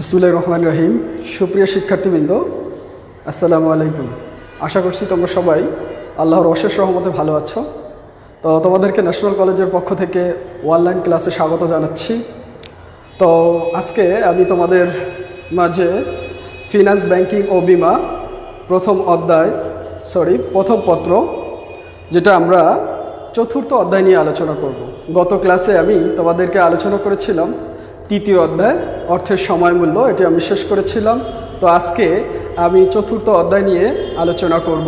বিসমিল্লাহির রহমানির রহিম। সুপ্রিয় শিক্ষার্থীবৃন্দ, আসসালামু আলাইকুম। আশা করছি তোমরা সবাই আল্লাহর অশেষ রহমতে ভালো আছো। তো তোমাদেরকে ন্যাশনাল কলেজের পক্ষ থেকে অনলাইন ক্লাসে স্বাগত জানাচ্ছি। তো আজকে আমি তোমাদের মাঝে ফিনান্স, ব্যাংকিং ও বিমা প্রথম পত্র, যেটা আমরা চতুর্থ অধ্যায় নিয়ে আলোচনা করব। গত ক্লাসে আমি তোমাদেরকে আলোচনা করেছিলাম তৃতীয় অধ্যায় অর্থের সময় মূল্য, এটি আমি শেষ করেছিলাম। তো আজকে আমি চতুর্থ অধ্যায় নিয়ে আলোচনা করব।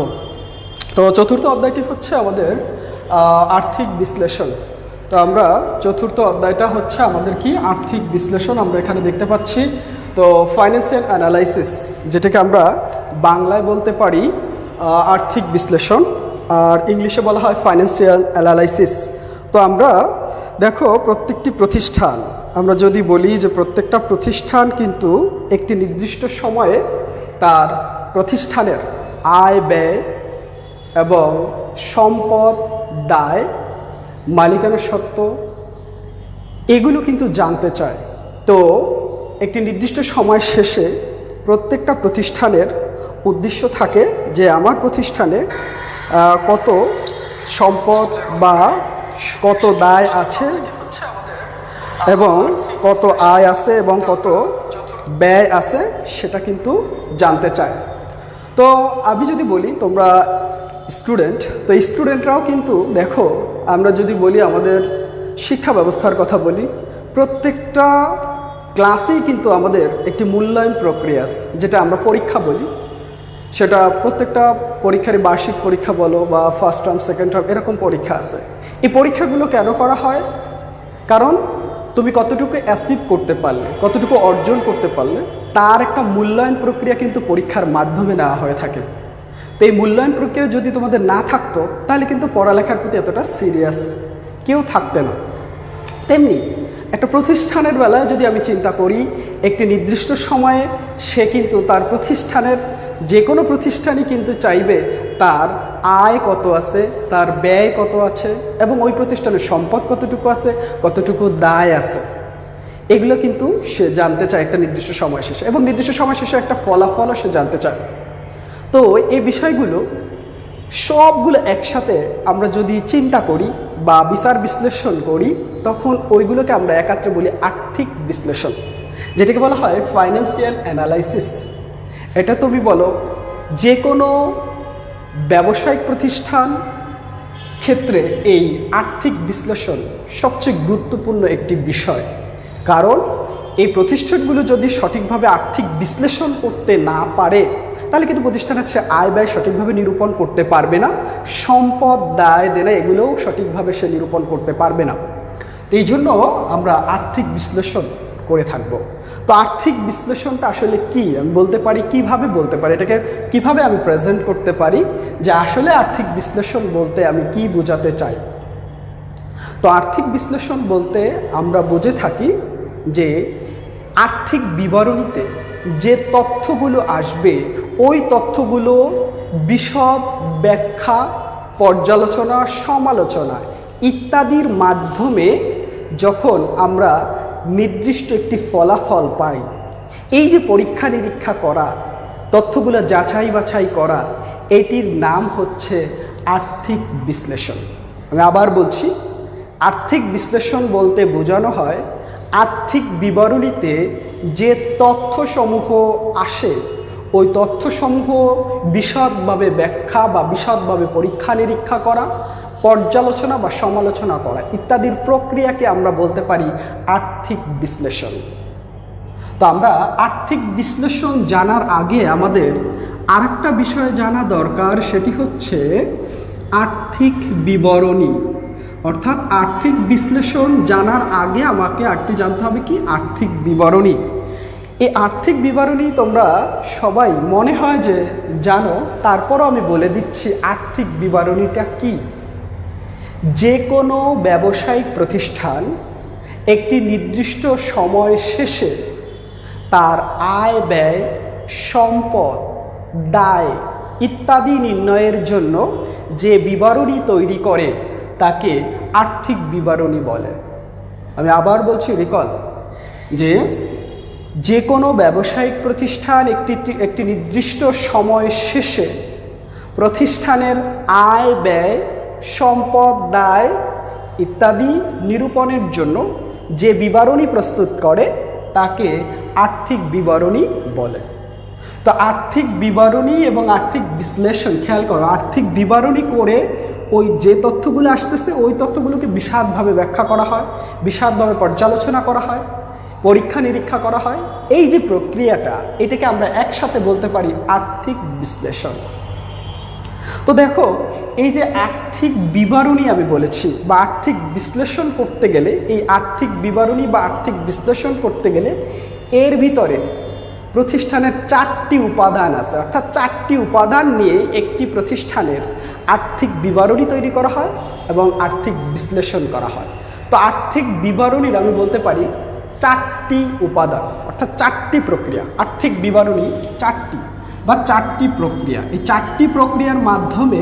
তো চতুর্থ অধ্যায়টি হচ্ছে আমাদের আর্থিক বিশ্লেষণ। তো আমরা চতুর্থ অধ্যায়টা হচ্ছে আমাদের কি আর্থিক বিশ্লেষণ। আমরা এখানে দেখতে পাচ্ছি তো ফাইন্যান্সিয়াল অ্যানালাইসিস, যেটাকে আমরা বাংলায় বলতে পারি আর্থিক বিশ্লেষণ, আর ইংলিশে বলা হয় ফাইন্যান্সিয়াল অ্যানালাইসিস। তো আমরা দেখো, প্রত্যেকটি প্রতিষ্ঠান, আমরা যদি বলি যে প্রত্যেকটা প্রতিষ্ঠান কিন্তু একটি নির্দিষ্ট সময়ে তার প্রতিষ্ঠানের আয়, ব্যয় এবং সম্পদ, দায়, মালিকানা সত্ত্ব এগুলো কিন্তু জানতে চায়। তো একটি নির্দিষ্ট সময় শেষে প্রত্যেকটা প্রতিষ্ঠানের উদ্দেশ্য থাকে যে আমার প্রতিষ্ঠানে কত সম্পদ বা কত দায় আছে এবং কত আয় আছে এবং কত ব্যয় আছে সেটা কিন্তু জানতে চায়। তো আমি যদি বলি তোমরা স্টুডেন্ট, তো স্টুডেন্টরাও কিন্তু দেখো, আমরা যদি বলি আমাদের শিক্ষা ব্যবস্থার কথা বলি, প্রত্যেকটা ক্লাসেই কিন্তু আমাদের একটি মূল্যায়ন প্রক্রিয়া আছে, যেটা আমরা পরীক্ষা বলি। সেটা প্রত্যেকটা পরীক্ষারই বার্ষিক পরীক্ষা বলো বা ফার্স্ট টার্ম, সেকেন্ড টার্ম, এরকম পরীক্ষা আছে। এই পরীক্ষাগুলো কেন করা হয়? কারণ তুমি কতটুকু অ্যাচিভ করতে পারলে, কতটুকু অর্জন করতে পারলে, তার একটা মূল্যায়ন প্রক্রিয়া কিন্তু পরীক্ষার মাধ্যমে নেওয়া হয়ে থাকে। তো এই মূল্যায়ন প্রক্রিয়া যদি তোমাদের না থাকতো তাহলে কিন্তু পড়ালেখার প্রতি এতটা সিরিয়াস কেউ থাকতে না। তেমনি একটা প্রতিষ্ঠানের বেলায় যদি আমি চিন্তা করি, একটি নির্দিষ্ট সময়ে সে কিন্তু তার প্রতিষ্ঠানের যে কোনো প্রতিষ্ঠানই কিন্তু চাইবে তার আয় কত আছে, তার ব্যয় কত আছে এবং ওই প্রতিষ্ঠানের সম্পদ কতটুকু আছে, কতটুকু দায় আছে, এগুলো কিন্তু সে জানতে চায় একটা নির্দিষ্ট সময় শেষে, এবং নির্দিষ্ট সময় শেষে একটা ফলাফলও সে জানতে চায়। তো এই বিষয়গুলো সবগুলো একসাথে আমরা যদি চিন্তা করি বা বিচার বিশ্লেষণ করি, তখন ওইগুলোকে আমরা একাত্রে বলি আর্থিক বিশ্লেষণ, যেটাকে বলা হয় ফাইন্যান্সিয়াল অ্যানালাইসিস। এটা তুমি বলো যে কোনো ব্যবসায়িক প্রতিষ্ঠান ক্ষেত্রে এই আর্থিক বিশ্লেষণ সবচেয়ে গুরুত্বপূর্ণ একটি বিষয়। কারণ এই প্রতিষ্ঠানগুলো যদি সঠিকভাবে আর্থিক বিশ্লেষণ করতে না পারে তাহলে কিন্তু প্রতিষ্ঠানের সে আয় ব্যয় সঠিকভাবে নিরূপণ করতে পারবে না, সম্পদ, দায়, দেনা এগুলোও সঠিকভাবে সে নিরূপণ করতে পারবে না। তো এই জন্য আমরা আর্থিক বিশ্লেষণ করে থাকব। তো আর্থিক বিশ্লেষণটা আসলে কি আমি বলতে পারি, কিভাবে বলতে পারি, এটাকে কিভাবে আমি প্রেজেন্ট করতে পারি যে আসলে আর্থিক বিশ্লেষণ বলতে আমি কি বোঝাতে চাই। তো আর্থিক বিশ্লেষণ বলতে আমরা বুঝে থাকি যে আর্থিক বিবরণীতে যে তথ্যগুলো আসবে ওই তথ্যগুলো বিশদ ব্যাখ্যা, পর্যালোচনা, সমালোচনা ইত্যাদির মাধ্যমে যখন আমরা নির্দিষ্ট একটি ফলাফল পাই, এই যে পরীক্ষা নিরীক্ষা করা, তথ্যগুলো যাচাই বাছাই করা, এটির নাম হচ্ছে আর্থিক বিশ্লেষণ। আমি আবার বলছি, আর্থিক বিশ্লেষণ বলতে বোঝানো হয় আর্থিক বিবরণীতে যে তথ্যসমূহ আসে ওই তথ্যসমূহ বিশদভাবে ব্যাখ্যা বা বিশদভাবে পরীক্ষা নিরীক্ষা করা, পর্যালোচনা বা সমালোচনা করা ইত্যাদির প্রক্রিয়াকে আমরা বলতে পারি আর্থিক বিশ্লেষণ। তো আমরা আর্থিক বিশ্লেষণ জানার আগে আমাদের আরেকটা বিষয় জানা দরকার, সেটি হচ্ছে আর্থিক বিবরণী। অর্থাৎ আর্থিক বিশ্লেষণ জানার আগে আমাকে আরেকটি জানতে হবে কি, আর্থিক বিবরণী। এই আর্থিক বিবরণী তোমরা সবাই মনে হয় যে জানো, তারপরও আমি বলে দিচ্ছি আর্থিক বিবরণীটা কি। যে কোনো ব্যবসায়িক প্রতিষ্ঠান একটি নির্দিষ্ট সময় শেষে তার আয়, ব্যয়, সম্পদ, দায় ইত্যাদি নির্ণয়ের জন্য যে বিবরণী তৈরি করে তাকে আর্থিক বিবরণী বলে। আমি আবার বলছি, রিকল, যে যে কোনো ব্যবসায়িক প্রতিষ্ঠান একটি নির্দিষ্ট সময় শেষে প্রতিষ্ঠানের আয় ব্যয়, সম্পদ দায় ইত্যাদি নিরূপণের জন্য যে বিবরণী প্রস্তুত করে তাকে আর্থিক বিবরণী বলে। তো আর্থিক বিবরণী এবং আর্থিক বিশ্লেষণ, খেয়াল করো, আর্থিক বিবরণী করে ওই যে তথ্যগুলো আসতেছে ওই তথ্যগুলোকে বিশদভাবে ব্যাখ্যা করা হয়, বিশদভাবে পর্যালোচনা করা হয়, পরীক্ষা নিরীক্ষা করা হয়। এই যে প্রক্রিয়াটা, এটাকে আমরা একসাথে বলতে পারি আর্থিক বিশ্লেষণ। তো দেখো, এই যে আর্থিক বিবরণী আমি বলেছি বা আর্থিক বিশ্লেষণ করতে গেলে, এই আর্থিক বিবরণী বা আর্থিক বিশ্লেষণ করতে গেলে এর ভিতরে প্রতিষ্ঠানের 4টি উপাদান আছে, অর্থাৎ 4টি উপাদান নিয়ে একটি প্রতিষ্ঠানের আর্থিক বিবরণী তৈরি করা হয় এবং আর্থিক বিশ্লেষণ করা হয়। তো আর্থিক বিবরণীর আমি বলতে পারি 4টি উপাদান, অর্থাৎ 4টি প্রক্রিয়া। আর্থিক বিবরণী 4টি বা 4টি প্রক্রিয়া। এই 4টি প্রক্রিয়ার মাধ্যমে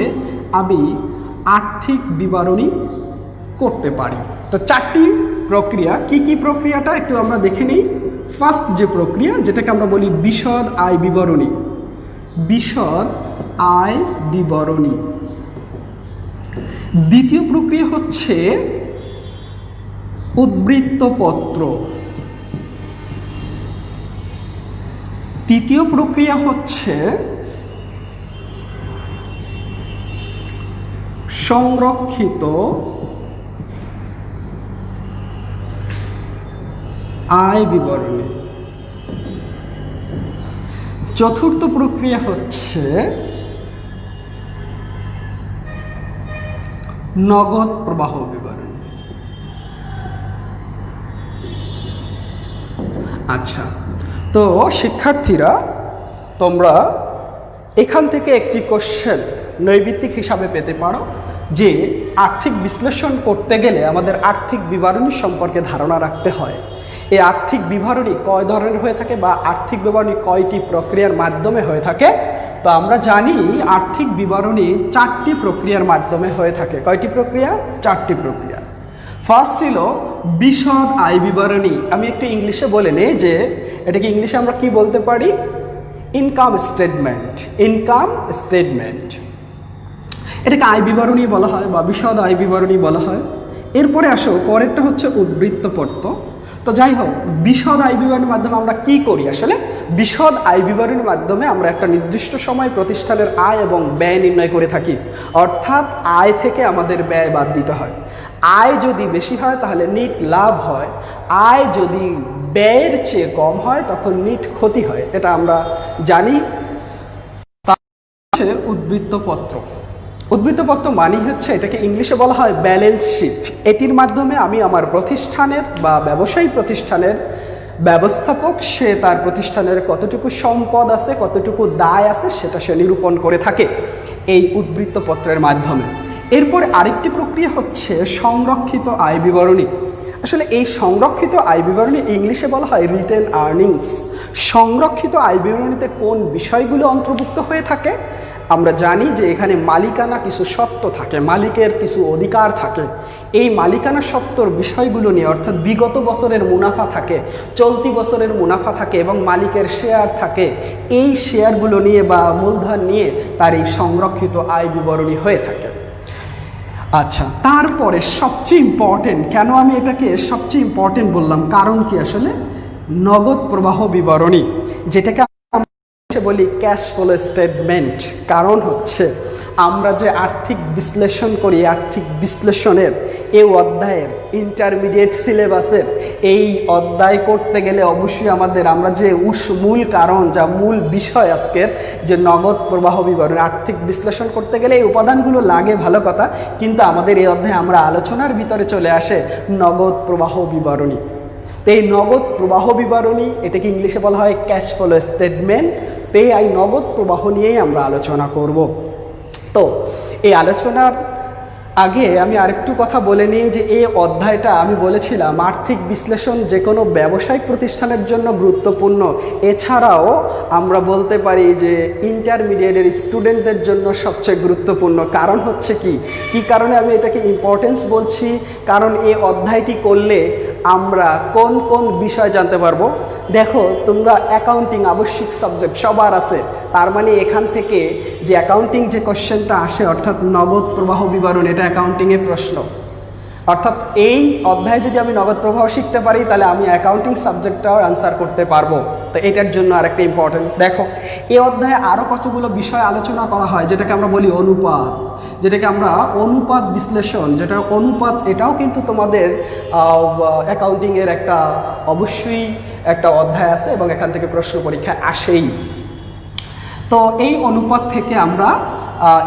আমি আর্থিক বিবরণী করতে পারি। তো 4টি প্রক্রিয়া কি কি প্রক্রিয়াটা একটু আমরা দেখে নিই। ফার্স্ট যে প্রক্রিয়া, যেটাকে আমরা বলি বিশদ আয় বিবরণী। বিশদ আয় বিবরণী। দ্বিতীয় প্রক্রিয়া হচ্ছে উদ্বৃত্তপত্র। তৃতীয় প্রক্রিয়া হচ্ছে সংরক্ষিত আয় বিবরণী। চতুর্থ প্রক্রিয়া হচ্ছে নগদ প্রবাহ বিবরণী। আচ্ছা, তো শিক্ষার্থীরা, তোমরা এখান থেকে একটি কোশ্চেন নৈবিত্তিক হিসাবে পেতে পারো যে আর্থিক বিশ্লেষণ করতে গেলে আমাদের আর্থিক বিবরণী সম্পর্কে ধারণা রাখতে হয়। এই আর্থিক বিবরণী কয় ধরনের হয়ে থাকে বা আর্থিক বিবরণী কয়টি প্রক্রিয়ার মাধ্যমে হয়ে থাকে। তো আমরা জানি আর্থিক বিবরণী 4টি প্রক্রিয়ার মাধ্যমে হয়ে থাকে। কয়টি প্রক্রিয়া? 4টি প্রক্রিয়া। ফার্স্ট ছিল বিশদ আয় বিবরণী। আমি একটু ইংলিশে বলে নেই যে এটাকে ইংলিশে আমরা কি বলতে পারি, ইনকাম স্টেটমেন্ট। ইনকাম স্টেটমেন্ট, এটাকে আয় বিবরণী বলা হয় বা বিশদ আয় বিবরণী বলা হয়। এরপরে আসো, পরেরটা হচ্ছে উদ্বৃত্তপত্র। তো যাই হোক, বিশদ আয় বিবরণীর মাধ্যমে আমরা কি করি? আসলে বিশদ আয় বিবরণীর মাধ্যমে আমরা একটা নির্দিষ্ট সময় প্রতিষ্ঠানের আয় এবং ব্যয় নির্ণয় করে থাকি। অর্থাৎ আয় থেকে আমাদের ব্যয় বাদ দিতে হয়। আয় যদি বেশি হয় তাহলে নিট লাভ হয়, আয় যদি ব্যয়ের চেয়ে কম হয় তখন নিট ক্ষতি হয়, এটা আমরা জানি। উদ্বৃত্তপত্র। উদ্বৃত্তপত্র মানে হচ্ছে, এটাকে ইংলিশে বলা হয় ব্যালেন্স শিট। এটির মাধ্যমে আমি আমার প্রতিষ্ঠানের বা ব্যবসায়ী প্রতিষ্ঠানের ব্যবস্থাপক, সে তার প্রতিষ্ঠানের কতটুকু সম্পদ আছে, কতটুকু দায় আছে, সেটা সে নিরূপণ করে থাকে এই উদ্বৃত্তপত্রের মাধ্যমে। এরপর আরেকটি প্রক্রিয়া হচ্ছে সংরক্ষিত আয় বিবরণী। আসলে এই সংরক্ষিত আয় বিবরণী ইংলিশে বলা হয় রিটেন আর্নিংস। সংরক্ষিত আয় বিবরণীতে কোন বিষয়গুলো অন্তর্ভুক্ত হয়ে থাকে? আমরা জানি যে এখানে মালিকানা কিছু সত্ত্ব থাকে, মালিকের কিছু অধিকার থাকে। এই মালিকানা সত্ত্বর বিষয়গুলো নিয়ে, অর্থাৎ বিগত বছরের মুনাফা থাকে, চলতি বছরের মুনাফা থাকে এবং মালিকের শেয়ার থাকে। এই শেয়ারগুলো নিয়ে বা মূলধন নিয়ে তার এই সংরক্ষিত আয় বিবরণী হয়ে থাকে। আচ্ছা, তারপরে সবচেয়ে ইম্পর্টেন্ট, কেন আমি এটাকে সবচেয়ে ইম্পর্টেন্ট বললাম, কারণ কি? আসলে নগদ প্রবাহ বিবরণী, যেটাকে বলি ক্যাশ ফ্লো স্টেটমেন্ট। কারণ হচ্ছে আমরা যে আর্থিক বিশ্লেষণ করি, আর্থিক বিশ্লেষণের এই অধ্যায়ের ইন্টারমিডিয়েট সিলেবাসের এই অধ্যায় করতে গেলে অবশ্যই আমরা যে মূল কারণ, যা মূল বিষয় আজকের, যে নগদ প্রবাহ বিবরণী, আর্থিক বিশ্লেষণ করতে গেলে এই উপাদানগুলো লাগে, ভালো কথা, কিন্তু আমাদের এই অধ্যায়ে আমরা আলোচনার ভিতরে চলে আসে নগদ প্রবাহ বিবরণী। তো এই নগদ প্রবাহ বিবরণী, এটাকে ইংলিশে বলা হয় ক্যাশ ফ্লো স্টেটমেন্ট। তো এই নগদ প্রবাহ নিয়েই আমরা আলোচনা করব। তো এই আলোচনার আগে আমি আরেকটু কথা বলে নিই যে এই অধ্যায়টা আমি বলেছিলাম আর্থিক বিশ্লেষণ যে কোনো ব্যবসায়িক প্রতিষ্ঠানের জন্য গুরুত্বপূর্ণ, এছাড়াও আমরা বলতে পারি যে ইন্টারমিডিয়েটের স্টুডেন্টদের জন্য সবচেয়ে গুরুত্বপূর্ণ। কারণ হচ্ছে কি কারণে আমি এটাকে ইম্পর্টেন্স বলছি, কারণ এই অধ্যায়টি করলে আমরা কোন কোন বিষয় জানতে পারবো। দেখো তোমরা অ্যাকাউন্টিং আবশ্যিক সাবজেক্ট সবার আছে, তার মানে এখান থেকে যে অ্যাকাউন্টিং যে কোশ্চেনটা আসে অর্থাৎ নগদ প্রবাহ বিবরণ, এটা অ্যাকাউন্টিংয়ের প্রশ্ন। অর্থাৎ এই অধ্যায়ে যদি আমি নগদ প্রবাহ শিখতে পারি তাহলে আমি অ্যাকাউন্টিং সাবজেক্টটাও অ্যান্সার করতে পারবো। তো এটার জন্য আরেকটা ইম্পর্টেন্ট। দেখো এই অধ্যায়ে আরও কতগুলো বিষয় আলোচনা করা হয় যেটাকে আমরা বলি অনুপাত, যেটাকে আমরা অনুপাত বিশ্লেষণ, যেটা অনুপাত এটাও কিন্তু তোমাদের অ্যাকাউন্টিংয়ের একটা অবশ্যই একটা অধ্যায় আছে এবং এখান থেকে প্রশ্ন পরীক্ষায় আসেই। তো এই অনুপাত থেকে আমরা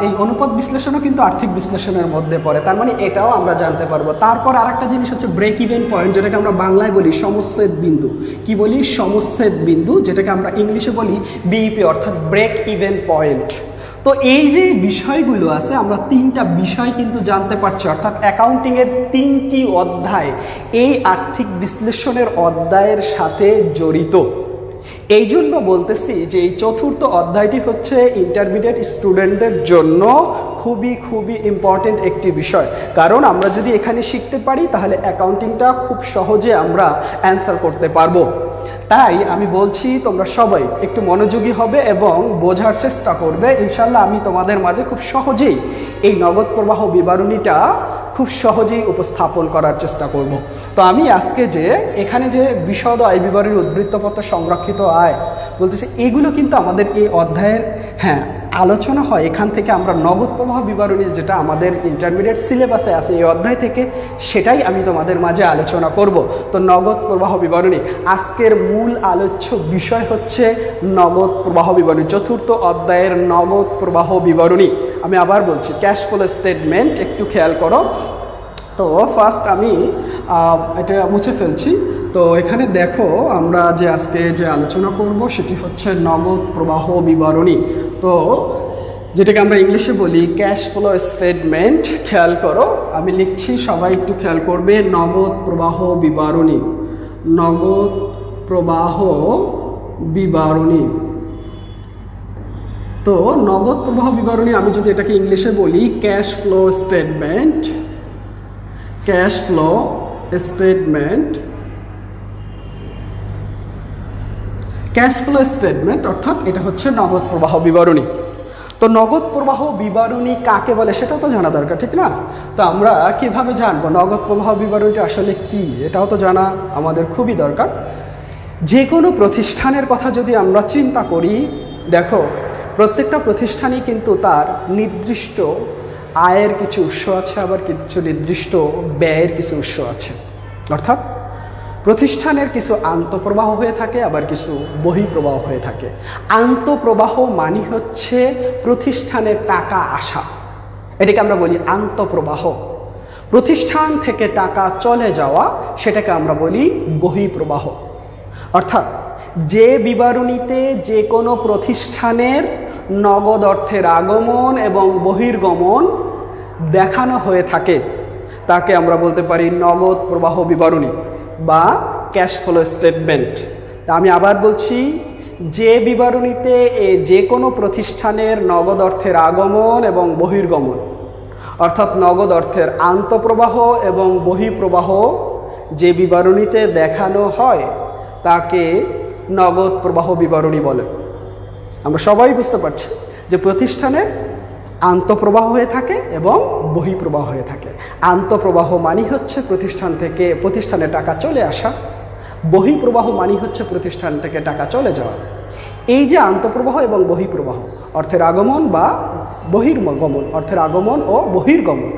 এই অনুপাত বিশ্লেষণও কিন্তু আর্থিক বিশ্লেষণের মধ্যে পড়ে, তার মানে এটাও আমরা জানতে পারবো। তারপর আরেকটা জিনিস হচ্ছে ব্রেক ইভেন পয়েন্ট, যেটাকে আমরা বাংলায় বলি সমচ্ছেদ বিন্দু। কি বলি? সমচ্ছেদ বিন্দু, যেটাকে আমরা ইংলিশে বলি বিইপি অর্থাৎ ব্রেক ইভেন পয়েন্ট। তো এই যে বিষয়গুলো আছে আমরা তিনটা বিষয় কিন্তু জানতে পারছি, অর্থাৎ অ্যাকাউন্টিংয়ের তিনটি অধ্যায় এই আর্থিক বিশ্লেষণের অধ্যায়ের সাথে জড়িত। এই জন্য বলতেছি যে এই চতুর্থ অধ্যায়টি হচ্ছে ইন্টারমিডিয়েট স্টুডেন্টদের জন্য খুবই খুবই ইম্পর্টেন্ট একটি বিষয়, কারণ আমরা যদি এখানে শিখতে পারি তাহলে অ্যাকাউন্টিংটা খুব সহজে আমরা অ্যান্সার করতে পারবো। তাই আমি বলছি তোমরা সবাই একটু মনোযোগী হবে এবং বোঝার চেষ্টা করবে। ইনশাল্লাহ আমি তোমাদের মাঝে খুব সহজেই এই নগদ প্রবাহ বিবরণীটা খুব সহজেই উপস্থাপন করার চেষ্টা করব। তো আমি আজকে যে এখানে যে বিশদ আয় বিবরণী উদ্বৃত্তপত্র সংরক্ষিত আয় বলতেছি, এগুলো কিন্তু আমাদের এই অধ্যায়ের আলোচনা হয়। এখান থেকে আমরা নগদ প্রবাহ বিবরণী যেটা আমাদের ইন্টারমিডিয়েট সিলেবাসে আছে এই অধ্যায় থেকে, সেটাই আমি তোমাদের মাঝে আলোচনা করব। তো নগদ প্রবাহ বিবরণী আজকের মূল আলোচ্য বিষয় হচ্ছে নগদ প্রবাহ বিবরণী, চতুর্থ অধ্যায়ের নগদ প্রবাহ বিবরণী। আমি আবার বলছি ক্যাশ ফ্লো স্টেটমেন্ট, একটু খেয়াল করো। তো ফার্স্ট আমি এটা মুছে ফেলছি। তো এখানে দেখো আমরা যে আজকে যে আলোচনা করব সেটি হচ্ছে নগদ প্রবাহ বিবরণী, তো যেটাকে আমরা ইংলিশে বলি ক্যাশ ফ্লো স্টেটমেন্ট। খেয়াল করো আমি লিখছি, সবাই একটু খেয়াল করবে। নগদ প্রবাহ বিবরণী, নগদ প্রবাহ বিবরণী। তো নগদ প্রবাহ বিবরণী আমি যদি এটাকে ইংলিশে বলি cash flow statement, cash flow statement, cash flow statement অর্থাৎ এটা হচ্ছে নগদ প্রবাহ বিবরণী। তো নগদ প্রবাহ বিবরণী কাকে বলে সেটাও তো জানা দরকার, ঠিক না? তো আমরা কিভাবে জানবো নগদ প্রবাহ বিবরণীটা আসলে কি, এটাও তো জানা আমাদের খুবই দরকার। যে কোনো প্রতিষ্ঠানের কথা যদি আমরা চিন্তা করি, দেখো প্রত্যেকটা প্রতিষ্ঠানই কিন্তু তার নির্দিষ্ট আয়ের কিছু উৎস আছে, আবার কিছু নির্দিষ্ট ব্যয়ের কিছু উৎস আছে। অর্থাৎ প্রতিষ্ঠানের কিছু আন্তঃপ্রবাহ হয়ে থাকে, আবার কিছু বহিঃপ্রবাহ হয়ে থাকে। আন্তঃপ্রবাহ মানে হচ্ছে প্রতিষ্ঠানের টাকা আসা, এটাকে আমরা বলি আন্তঃপ্রবাহ। প্রতিষ্ঠান থেকে টাকা চলে যাওয়া সেটাকে আমরা বলি বহিঃপ্রবাহ। অর্থাৎ যে বিবরণীতে যে কোনো প্রতিষ্ঠানের নগদ অর্থের আগমন এবং বহির্গমন দেখানো হয়ে থাকে তাকে আমরা বলতে পারি নগদ প্রবাহ বিবরণী বা ক্যাশ ফ্লো স্টেটমেন্ট। আমি আবার বলছি, যে বিবরণীতে যে কোনো প্রতিষ্ঠানের নগদ অর্থের আগমন এবং বহির্গমন অর্থাৎ নগদ অর্থের আন্তঃপ্রবাহ এবং বহিঃপ্রবাহ যে বিবরণীতে দেখানো হয় তাকে নগদ প্রবাহ বিবরণী বলে। আমরা সবাই বুঝতে পারছি যে প্রতিষ্ঠানের আন্তঃপ্রবাহ হয়ে থাকে এবং বহিঃপ্রবাহ হয়ে থাকে। আন্তঃপ্রবাহ মানে হচ্ছে প্রতিষ্ঠান থেকে প্রতিষ্ঠানে টাকা চলে আসা, বহিঃপ্রবাহ মানে হচ্ছে প্রতিষ্ঠান থেকে টাকা চলে যাওয়া। এই যে আন্তঃপ্রবাহ এবং বহিঃপ্রবাহ অর্থের আগমন বা বহির্গমন, অর্থের আগমন ও বহির্গমন,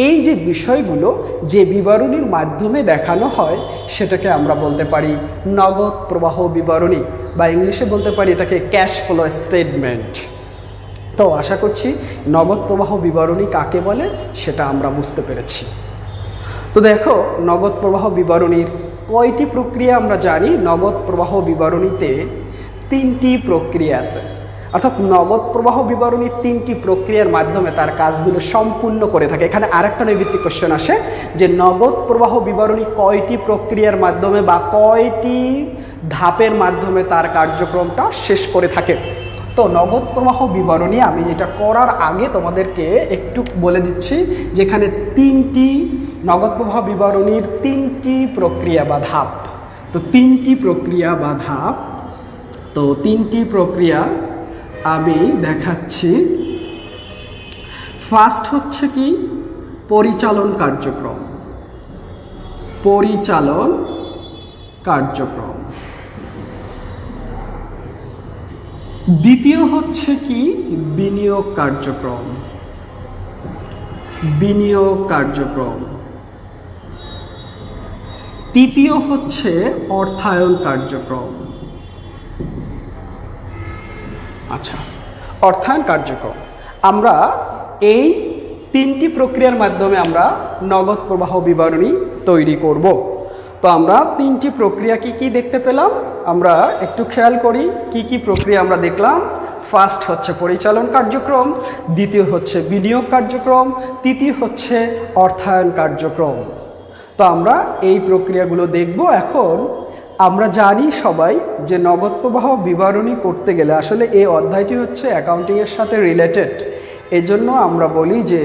এই যে বিষয়গুলো যে বিবরণীর মাধ্যমে দেখানো হয় সেটাকে আমরা বলতে পারি নগদ প্রবাহ বিবরণী বা ইংলিশে বলতে পারি এটাকে ক্যাশ ফ্লো স্টেটমেন্ট। তো আশা করছি নগদ প্রবাহ বিবরণী কাকে বলে সেটা আমরা বুঝতে পেরেছি। তো দেখো নগদ প্রবাহ বিবরণীর কয়টি প্রক্রিয়া আমরা জানি। নগদ প্রবাহ বিবরণীতে তিনটি প্রক্রিয়া আছে অর্থাৎ নগদ প্রবাহ বিবরণী 3টি প্রক্রিয়ার মাধ্যমে তার কাজগুলো সম্পূর্ণ করে থাকে। এখানে আরেকটা নৈর্ভিত্তিক কোশ্চেন আসে যে নগদ প্রবাহ বিবরণী কয়টি প্রক্রিয়ার মাধ্যমে বা কয়টি ধাপের মাধ্যমে তার কার্যক্রমটা শেষ করে থাকে। তো নগদ প্রবাহ বিবরণী আমি এটা করার আগে তোমাদেরকে একটু বলে দিচ্ছি যেখানে 3টি নগদ প্রবাহ বিবরণীর 3টি প্রক্রিয়া বা ধাপ। তো 3টি প্রক্রিয়া বা ধাপ, তো 3টি প্রক্রিয়া আমি দেখাচ্ছি। ফার্স্ট হচ্ছে কি পরিচালন কার্যক্রম, পরিচালন কার্যক্রম। দ্বিতীয় হচ্ছে কি বিনিয়োগ কার্যক্রম, বিনিয়োগ কার্যক্রম। তৃতীয় হচ্ছে অর্থায়ন কার্যক্রম। আচ্ছা, অর্থায়ন কার্যক্রম আমরা এই 3টি প্রক্রিয়ার মাধ্যমে আমরা নগদ প্রবাহ বিবরণী তৈরি করব। তো আমরা 3টি প্রক্রিয়া কি কি দেখতে পেলাম, আমরা একটু খেয়াল করি কি কি প্রক্রিয়া আমরা দেখলাম। ফার্স্ট হচ্ছে পরিচালন কার্যক্রম, দ্বিতীয় হচ্ছে বিনিয়োগ কার্যক্রম, তৃতীয় হচ্ছে অর্থায়ন কার্যক্রম। তো আমরা এই প্রক্রিয়াগুলো দেখব। এখন আমরা জানি সবাই যে নগদ প্রবাহ বিবরণী করতে গেলে আসলে এই অধ্যায়টি হচ্ছে অ্যাকাউন্টিংয়ের সাথে রিলেটেড। এজন্য আমরা বলি যে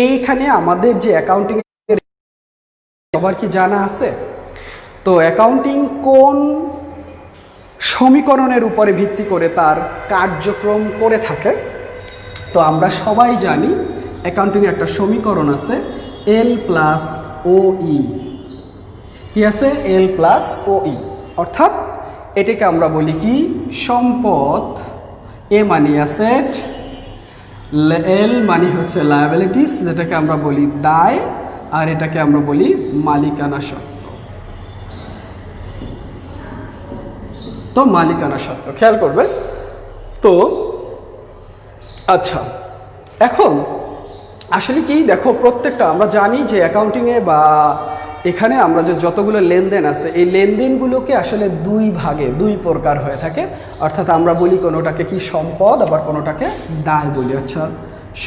এইখানে আমাদের যে অ্যাকাউন্টিং সবার কি জানা আছে? তো অ্যাকাউন্টিং কোন সমীকরণের উপরে ভিত্তি করে তার কার্যক্রম করে থাকে? তো আমরা সবাই জানি অ্যাকাউন্টিংয়ে একটা সমীকরণ আছে L+OE। কি আছে? L+OE। অর্থাৎ এটাকে আমরা বলি কি সম্পদ, এ মানে অ্যাসেট, এল মানে হচ্ছে লায়াবিলিটিস যেটাকে আমরা বলি দায়, আর এটাকে আমরা বলি মালিকানা সত্ত্ব। তো মালিকানা সত্ত্ব খেয়াল করবে। তো আচ্ছা, এখন আসলে কি দেখো প্রত্যেকটা আমরা জানি যে অ্যাকাউন্টিংয়ে বা এখানে আমরা যে যতগুলো লেনদেন আছে এই লেনদেনগুলোকে আসলে দুই ভাগে দুই প্রকার হয়ে থাকে। অর্থাৎ আমরা বলি কোনোটাকে কি সম্পদ, আবার কোনোটাকে দায় বলি। আচ্ছা,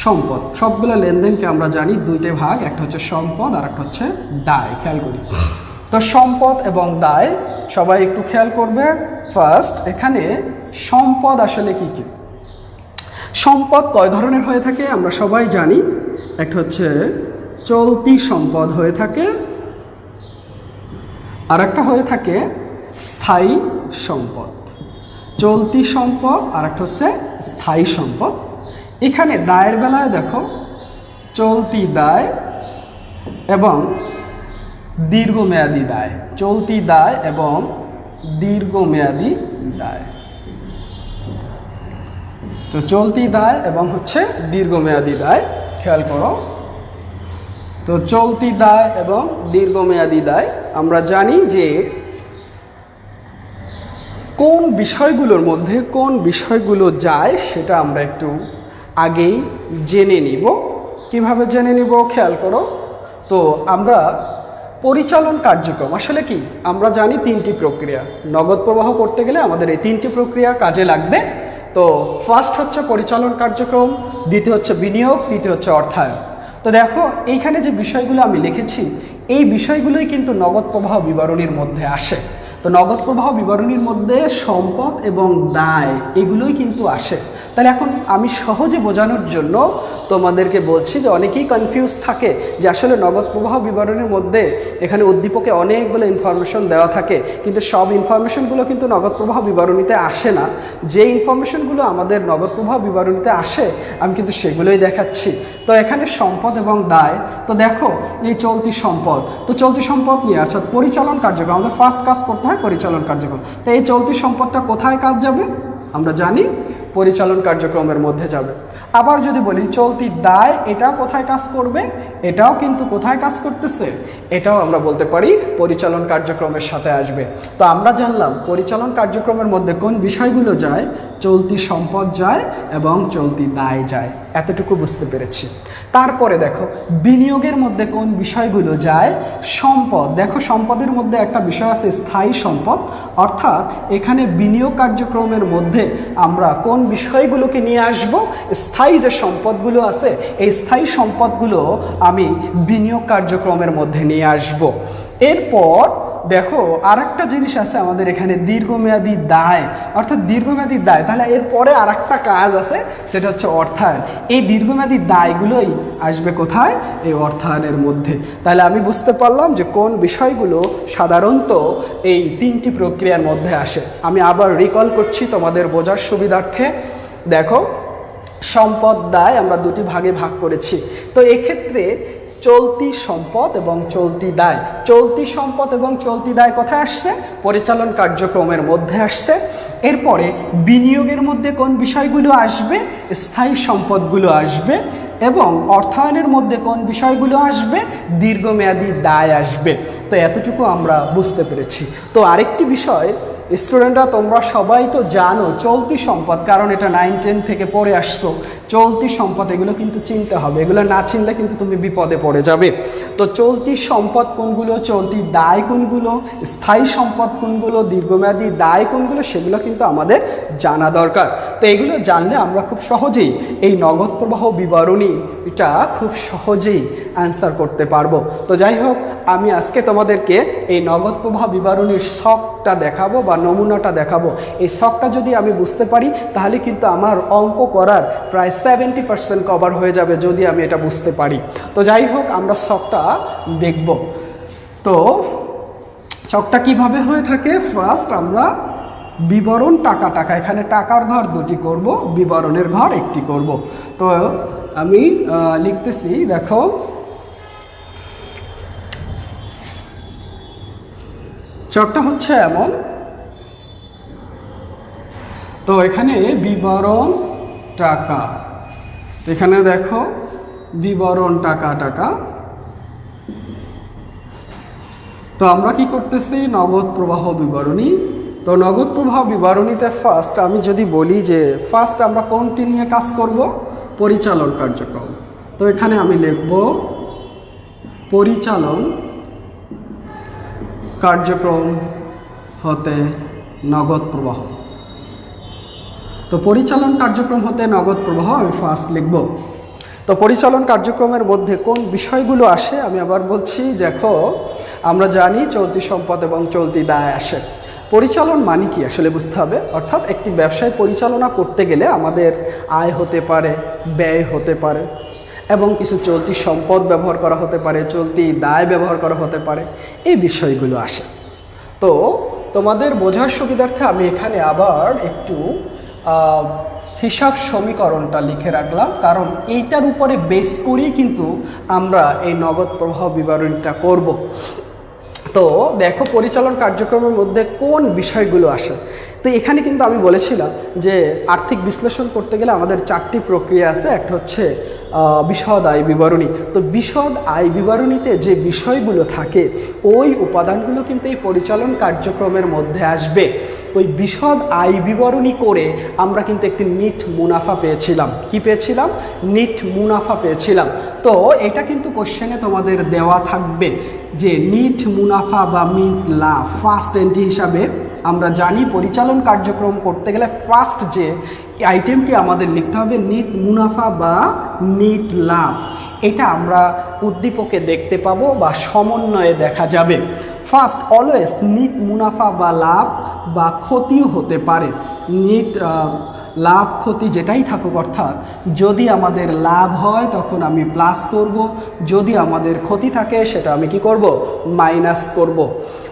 সম্পদ সবগুলো লেনদেনকে আমরা জানি দুইটা ভাগ, একটা হচ্ছে সম্পদ আর একটা হচ্ছে দায়। খেয়াল করি তো সম্পদ এবং দায় সবাই একটু খেয়াল করবে। ফার্স্ট এখানে সম্পদ আসলে কি কি? সম্পদ কয় ধরনের হয়ে থাকে আমরা সবাই জানি। একটা হচ্ছে চলতি সম্পদ হয়ে থাকে, আর একটা হয়ে থাকে স্থায়ী সম্পদ। চলতি সম্পদ আর একটা হচ্ছে স্থায়ী সম্পদ। এখানে দায়ের বেলায় দেখো চলতি দায় এবং দীর্ঘমেয়াদী দায়, চলতি দায় এবং দীর্ঘমেয়াদী দায়। তো চলতি দায় এবং হচ্ছে দীর্ঘমেয়াদী দায় খেয়াল করো। তো চলতি দায় এবং দীর্ঘমেয়াদী দায় আমরা জানি যে কোন বিষয়গুলোর মধ্যে কোন বিষয়গুলো যায় সেটা আমরা একটু আগেই জেনে নিব। কিভাবে জেনে নিব খেয়াল করো। তো আমরা পরিচালন কার্যক্রম আসলে কি আমরা জানি 3টি প্রক্রিয়া। নগদ প্রবাহ করতে গেলে আমাদের এই 3টি প্রক্রিয়া কাজে লাগবে। তো ফার্স্ট হচ্ছে পরিচালন কার্যক্রম, দ্বিতীয় হচ্ছে বিনিয়োগ, তৃতীয় হচ্ছে অর্থায়ন। তো দেখো এইখানে যে বিষয়গুলো আমি লিখেছি এই বিষয়গুলোই কিন্তু নগদ প্রবাহ বিবরণীর মধ্যে আসে। তো নগদ প্রবাহ বিবরণীর মধ্যে সম্পদ এবং দায় এগুলোই কিন্তু আসে। তাহলে এখন আমি সহজে বোঝানোর জন্য তোমাদেরকে বলছি যে অনেকেই কনফিউজ থাকে যে আসলে নগদ প্রবাহ বিবরণীর মধ্যে এখানে উদ্দীপকে অনেকগুলো ইনফরমেশন দেওয়া থাকে, কিন্তু সব ইনফরমেশনগুলো কিন্তু নগদ প্রবাহ বিবরণীতে আসে না। যে ইনফরমেশনগুলো আমাদের নগদ প্রবাহ বিবরণীতে আসে আমি কিন্তু সেগুলোই দেখাচ্ছি। তো এখানে সম্পদ এবং দায়, তো দেখো এই চলতি সম্পদ, তো চলতি সম্পদ নিয়ে অর্থাৎ পরিচালন কার্যক্রম আমাদের ফার্স্ট কাজ করতে হয় পরিচালন কার্যক্রম। তো এই চলতি সম্পদটা কোথায় কাজ যাবে আমরা জানি পরিচালন কার্যক্রমের মধ্যে যাবে। আবার যদি বলি চলতি দায় এটা কোথায় কাজ করবে, এটাও কিন্তু কোথায় কাজ করতেছে, এটাও আমরা বলতে পারি পরিচালন কার্যক্রমের সাথে আসবে। তো আমরা জানলাম পরিচালন কার্যক্রমের মধ্যে কোন বিষয়গুলো যায়, চলতি সম্পদ যায় এবং চলতি দায় যায়, এতটুকু বুঝতে পেরেছি। তারপরে দেখো বিনিয়োগের মধ্যে কোন বিষয়গুলো যায়, সম্পদ। দেখো সম্পদের মধ্যে একটা বিষয় আছে স্থায়ী সম্পদ, অর্থাৎ এখানে বিনিয়োগ কার্যক্রমের মধ্যে আমরা কোন বিষয়গুলোকে নিয়ে আসব, স্থায়ী যে সম্পদগুলো আছে এই স্থায়ী সম্পদগুলো আমি বিনিয়োগ কার্যক্রমের মধ্যে নিয়ে আসব। এরপর দেখো আর একটা জিনিস আছে আমাদের এখানে দীর্ঘমেয়াদী দায়, অর্থাৎ দীর্ঘমেয়াদী দায়। তাহলে এরপরে আর একটা কাজ আছে, সেটা হচ্ছে অর্থায়ন। এই দীর্ঘমেয়াদী দায়গুলোই আসবে কোথায়, এই অর্থায়নের মধ্যে। তাহলে আমি বুঝতে পারলাম যে কোন বিষয়গুলো সাধারণত এই তিনটি প্রক্রিয়ার মধ্যে আসে। আমি আবার রিকল করছি তোমাদের বোঝার সুবিধার্থে। দেখো সম্পদ দায় আমরা দুটি ভাগে ভাগ করেছি। তো এক্ষেত্রে চলতি সম্পদ এবং চলতি দায়, চলতি সম্পদ এবং চলতি দায় কোথায় আসছে, পরিচালন কার্যক্রমের মধ্যে আসছে। এরপরে বিনিয়োগের মধ্যে কোন বিষয়গুলো আসবে, স্থায়ী সম্পদগুলো আসবে, এবং অর্থায়নের মধ্যে কোন বিষয়গুলো আসবে, দীর্ঘমেয়াদী দায় আসবে। তো এতটুকু আমরা বুঝতে পেরেছি। তো আরেকটি বিষয় স্টুডেন্টরা, তোমরা সবাই তো জানো চলতি সম্পদ, কারণ এটা 9-10 থেকে পড়ে আসছো। চলতি সম্পদ এগুলো কিন্তু চিনতে হবে, এগুলো না চিনলে কিন্তু তুমি বিপদে পড়ে যাবে। তো চলতি সম্পদ কোনগুলো, চলতি দায় কোনগুলো, স্থায়ী সম্পদ কোনগুলো, দীর্ঘমেয়াদী দায় কোনগুলো, সেগুলো কিন্তু আমাদের জানা দরকার। তো এগুলো জানলে আমরা খুব সহজেই এই নগদ প্রবাহ বিবরণী এটা খুব সহজেই অ্যান্সার করতে পারবো। তো যাই হোক, আমি আজকে তোমাদেরকে এই নগদ প্রবাহ বিবরণীর শখটা দেখাবো বা নমুনাটা দেখাবো। এই শখটা যদি আমি বুঝতে পারি তাহলে কিন্তু আমার অঙ্ক করার প্রায় 70% কভার হয়ে যাবে, যদি আমি এটা বুঝতে পারি। তো যাই হোক, আমরা শখটা দেখব। তো শখটা কিভাবে হয়ে থাকে, ফার্স্ট আমরা বিবরণ টাকা টাকা, এখানে টাকার ঘর দুটি করব, বিবরণের ঘর একটি করব। তো আমি লিখতেছি, দেখো চকটা হচ্ছে এমন। তো এখানে বিবরণ টাকা, এখানে দেখো বিবরণ টাকা টাকা। তো আমরা কি করতেছি, নগদ প্রবাহ বিবরণী। তো নগদ প্রবাহ বিবরণীতে ফার্স্ট আমি যদি বলি যে ফার্স্ট আমরা কোনটি নিয়ে কাজ করব, পরিচালন কার্যক্রম। তো এখানে আমি লিখব পরিচালন কার্যক্রম হতে নগদ প্রবাহ। তো পরিচালন কার্যক্রম হতে নগদ প্রবাহ আমি ফার্স্ট লিখব। তো পরিচালন কার্যক্রমের মধ্যে কোন বিষয়গুলো আসে আমি আবার বলছি। দেখো আমরা জানি চলতি সম্পদ এবং চলতি দায় আসে। পরিচালন মানে কি আসলে বুঝতে হবে, অর্থাৎ একটি ব্যবসায় পরিচালনা করতে গেলে আমাদের আয় হতে পারে, ব্যয় হতে পারে, এবং কিছু চলতি সম্পদ ব্যবহার করা হতে পারে, চলতি দায় ব্যবহার করা হতে পারে, এই বিষয়গুলো আসে। তো তোমাদের বোঝার সুবিধার্থে আমি এখানে আবার একটু হিসাব সমীকরণটা লিখে রাখলাম, কারণ এইটার উপরে বেস করেই কিন্তু আমরা এই নগদ প্রবাহ বিবরণীটা করব। তো দেখো পরিচালন কার্যক্রমের মধ্যে কোন বিষয়গুলো আসে। তো এখানে কিন্তু আমি বলেছিলাম যে আর্থিক বিশ্লেষণ করতে গেলে আমাদের 4টি প্রক্রিয়া আছে। একটা হচ্ছে বিশদ আয় বিবরণী। তো বিশদ আয় বিবরণীতে যে বিষয়গুলো থাকে ওই উপাদানগুলো কিন্তু এই পরিচালন কার্যক্রমের মধ্যে আসবে। ওই বিশদ আয় বিবরণী করে আমরা কিন্তু একটি নিট মুনাফা পেয়েছিলাম। কি পেয়েছিলাম? নিট মুনাফা পেয়েছিলাম। তো এটা কিন্তু কোশ্চেনে তোমাদের দেওয়া থাকবে যে নিট মুনাফা বা নিট লাভ ফার্স্ট এন্ট্রি হিসাবে আমরা জানি পরিচালন কার্যক্রম করতে গেলে ফার্স্ট যে আইটেমটি আমাদের লিখতে হবে নিট মুনাফা বা নিট লাভ। এটা আমরা উদ্দীপকে দেখতে পাবো বা সমন্বয়ে দেখা যাবে। ফার্স্ট অলওয়েজ নিট মুনাফা বা লাভ বা ক্ষতিও হতে পারে। নিট লাভ ক্ষতি যেটাই থাকুক, অর্থাৎ যদি আমাদের লাভ হয় তখন আমি প্লাস করব, যদি আমাদের ক্ষতি থাকে সেটা আমি কি করব? মাইনাস করব।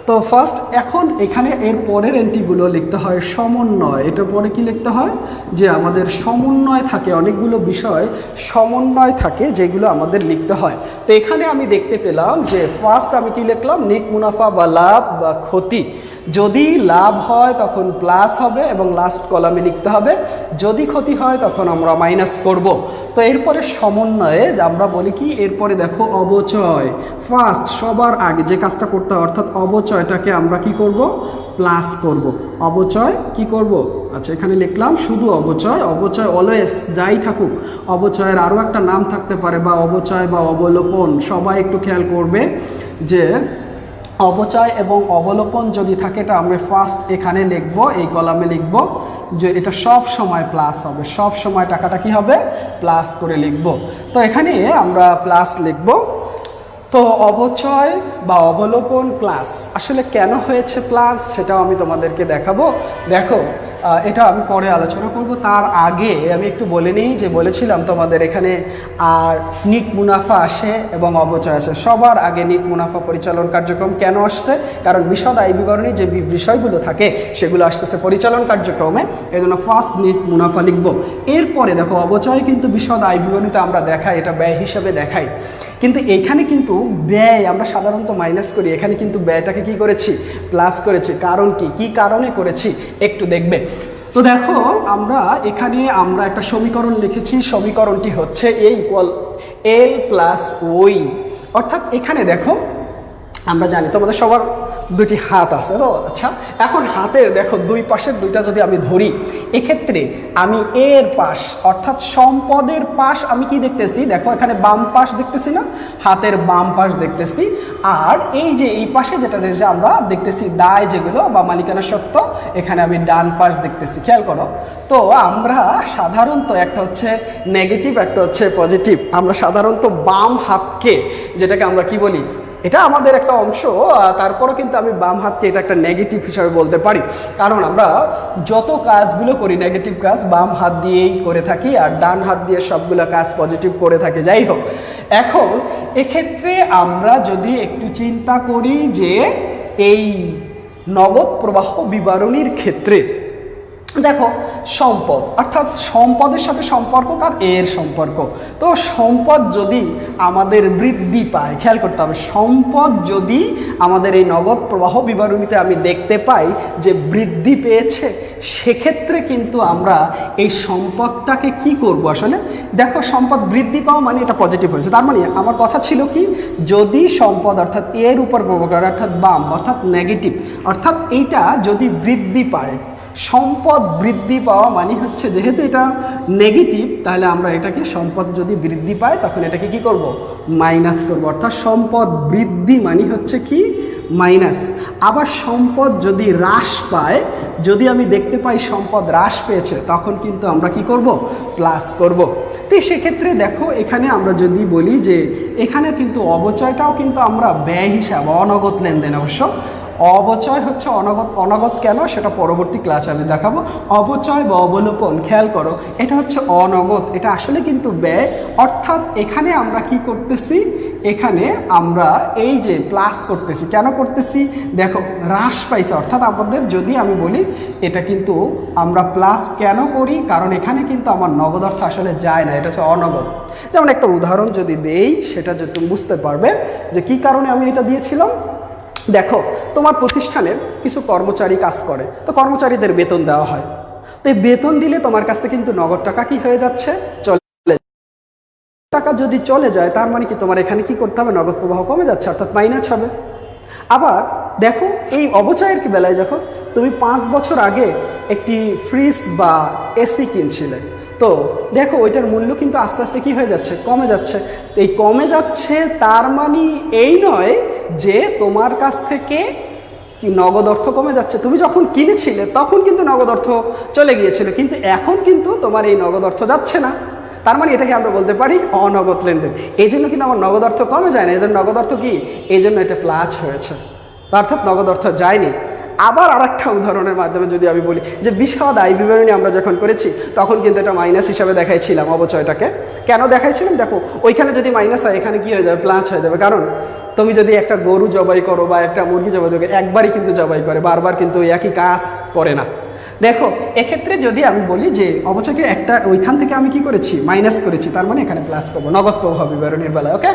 তো ফার্স্ট এখন এখানে এর পরের এন্ট্রিগুলো লিখতে হয় সমন্বয়। এটার পরে কি লিখতে হয় যে আমাদের সমন্বয় থাকে, অনেকগুলো বিষয় সমন্বয় থাকে যেগুলো আমাদের লিখতে হয়। তো এখানে আমি দেখতে পেলাম যে ফার্স্ট আমি কি লিখলাম? নিট মুনাফা বা লাভ বা ক্ষতি। যদি লাভ হয় তখন প্লাস হবে এবং লাস্ট কলামে লিখতে হবে, যদি ক্ষতি হয় তখন আমরা মাইনাস করব। তো এরপরে সমন্বয়ে আমরা বলি কি, এরপরে দেখো অবচয়। ফার্স্ট সবার আগে যে কাজটা করতে হয়, অর্থাৎ অবচয়টাকে আমরা কি করব? প্লাস করব। অবচয় কি করব? আচ্ছা, এখানে লিখলাম শুধু অবচয়। অবচয় অলওয়েজ যাই থাকুক, অবচয়ের আরও একটা নাম থাকতে পারে, বা অবচয় বা অবলোপন। সবাই একটু খেয়াল করবে যে অবচয় এবং অবলোপন যদি থাকে, এটা আমরা ফার্স্ট এখানে লিখব, এই কলামে লিখব যে এটা সব সময় প্লাস হবে, সব সময় টাকাটা কি হবে, প্লাস করে লিখব। তো এখানে আমরা প্লাস লিখব। তো অবচয় বা অবলোপন প্লাস আসলে কেন হয়েছে প্লাস, সেটাও আমি তোমাদেরকে দেখাবো। দেখো, এটা আমি পরে আলোচনা করব। তার আগে আমি একটু বলে নিই যে বলেছিলাম তোমাদের এখানে আর নিট মুনাফা আসে এবং অবচয় আসে। সবার আগে নিট মুনাফা পরিচালন কার্যক্রম কেন আসছে, কারণ বিশদ আয় বিবরণী যে বিষয়গুলো থাকে সেগুলো আসতেছে পরিচালন কার্যক্রমে, এই জন্য ফার্স্ট নিট মুনাফা লিখব। এরপরে দেখো অবচয় কিন্তু বিশদ আয় বিবরণীতে আমরা দেখাই, এটা ব্যয় হিসাবে দেখাই, কিন্তু এখানে কিন্তু ব্যয় আমরা সাধারণত মাইনাস করি, এখানে কিন্তু ব্যয়টাকে কি করেছি, প্লাস করেছি। কারণ কি, কি কারণে করেছি একটু দেখবে। তো দেখো আমরা এখানে আমরা একটা সমীকরণ লিখেছি, সমীকরণটি হচ্ছে এ ইকুয়াল এল প্লাস ওই। অর্থাৎ এখানে দেখো আমরা জানি তোমাদের সবার দুটি হাত আছে তো। আচ্ছা, এখন হাতের দেখো দুই পাশের দুইটা যদি আমি ধরি, এক্ষেত্রে আমি এর পাশ অর্থাৎ সম্পদের পাশ আমি কি দেখতেছি, দেখো এখানে বাম পাশ দেখতেছি না, হাতের বাম পাশ দেখতেছি। আর এই যে এই পাশে যেটা যে আমরা দেখতেছি দায় যেগুলো বা মালিকানা সত্ত্ব, এখানে আমি ডান পাশ দেখতেছি। খেয়াল করো, তো আমরা সাধারণত একটা হচ্ছে নেগেটিভ, একটা হচ্ছে পজিটিভ। আমরা সাধারণত বাম হাতকে, যেটাকে আমরা কি বলি, এটা আমাদের একটা অংশ, তারপরও কিন্তু আমি বাম হাতকে এটা একটা নেগেটিভ হিসাবে বলতে পারি, কারণ আমরা যত কাজগুলো করি নেগেটিভ কাজ বাম হাত দিয়েই করে থাকি, আর ডান হাত দিয়ে সবগুলো কাজ পজিটিভ করে থাকি। যাই হোক, এখন এক্ষেত্রে আমরা যদি একটু চিন্তা করি যে এই নগদ প্রবাহ বিবরণীর ক্ষেত্রে দেখো সম্পদ, অর্থাৎ সম্পদের সাথে সম্পর্ক আর এর সম্পর্ক। তো সম্পদ যদি আমাদের বৃদ্ধি পায়, খেয়াল করতে হবে, সম্পদ যদি আমাদের এই নগদ প্রবাহ বিবরণীতে আমি দেখতে পাই যে বৃদ্ধি পেয়েছে, সেক্ষেত্রে কিন্তু আমরা এই সম্পদটাকে কি করব, আসলে দেখো সম্পদ বৃদ্ধি পাওয়া মানে এটা পজিটিভ হয়েছে। তার মানে আমার কথা ছিল কি, যদি সম্পদ অর্থাৎ এর উপর প্রভাব করে, অর্থাৎ বাম অর্থাৎ নেগেটিভ, অর্থাৎ এইটা যদি বৃদ্ধি পায়, সম্পদ বৃদ্ধি পাওয়া মানে হচ্ছে যেহেতু এটা নেগেটিভ, তাহলে আমরা এটাকে সম্পদ যদি বৃদ্ধি পায় তখন এটাকে কি করব, মাইনাস করব। অর্থাৎ সম্পদ বৃদ্ধি মানে হচ্ছে কি, মাইনাস। আবার সম্পদ যদি হ্রাস পায়, যদি আমি দেখতে পাই সম্পদ হ্রাস পেয়েছে, তখন কিন্তু আমরা কি করব, প্লাস করব। তো সেক্ষেত্রে দেখো এখানে আমরা যদি বলি যে এখানে কিন্তু অবচয়টাও কিন্তু আমরা ব্যয় হিসাব, অনগদ লেনদেন, অবশ্য অবচয় হচ্ছে অনগদ। অনগদ কেন সেটা পরবর্তী ক্লাসে আমি দেখাবো। অবচয় বা অবলোপন, খেয়াল করো, এটা হচ্ছে অনগদ, এটা আসলে কিন্তু ব্যয়। অর্থাৎ এখানে আমরা কি করতেছি, এখানে আমরা এই যে প্লাস করতেছি, কেন করতেছি, দেখো হ্রাস পাইছে, অর্থাৎ আমাদের যদি আমি বলি এটা কিন্তু আমরা প্লাস কেন করি, কারণ এখানে কিন্তু আমার নগদ অর্থ আসলে যায় না, এটা হচ্ছে অনগদ। যেমন একটা উদাহরণ যদি দেই, সেটা যদি তুমি বুঝতে পারবে যে কি কারণে আমি এটা দিয়েছিলাম। দেখো তোমার প্রতিষ্ঠানে কিছু কর্মচারী কাজ করে, তো কর্মচারীদের বেতন দেওয়া হয়, তো এই বেতন দিলে তোমার কাছ থেকে কিন্তু নগদ টাকা কি হয়ে যাচ্ছে, চলে টাকা যদি চলে যায়, তার মানে কি তোমার এখানে কি করতে হবে, নগদ প্রবাহ কমে যাচ্ছে, অর্থাৎ মাইনাস হবে। আবার দেখো এই অবচয়ের কি বেলায়, যখন তুমি 5 বছর আগে একটি ফ্রিজ বা এসি কিনছিলে, তো দেখো ওইটার মূল্য কিন্তু আস্তে আস্তে কি হয়ে যাচ্ছে, কমে যাচ্ছে। এই কমে যাচ্ছে তার মানে এই নয় যে তোমার কাছ থেকে কি নগদ অর্থ কমে যাচ্ছে। তুমি যখন কিনেছিলে তখন কিন্তু নগদ অর্থ চলে গিয়েছিল, কিন্তু এখন কিন্তু তোমার এই নগদ অর্থ যাচ্ছে না। তার মানে এটাকে আমরা বলতে পারি অনগদ লেনদেন। এই জন্য কিন্তু আমার নগদ অর্থ কমে যায় না, এদের নগদ অর্থ কি, এই জন্য এটা প্লাস হয়েছে, অর্থাৎ নগদ অর্থ যায়নি। আবার আরেকটা উদাহরণের মাধ্যমে যদি আমি বলি যে বিশদ আয় বিবরণী আমরা যখন করেছি তখন কিন্তু এটা মাইনাস হিসাবে দেখাইছিলাম অবচয়টাকে। কেন দেখাইছিলাম, দেখো ওইখানে যদি মাইনাস হয় এখানে কি হয়ে যাবে, প্লাস হয়ে যাবে। কারণ তুমি যদি একটা গরু জবাই করো বা একটা মুরগি জবাই করো, একবারই কিন্তু জবাই করে, বারবার কিন্তু একই কাজ করে না। দেখো এক্ষেত্রে যদি আমি বলি যে অবচয়কে একটা ওইখান থেকে আমি কি করেছি, মাইনাস করেছি, তার মানে এখানে প্লাস করবো নগদ প্রবাহ বিবরণীর বেলায়। ওকে,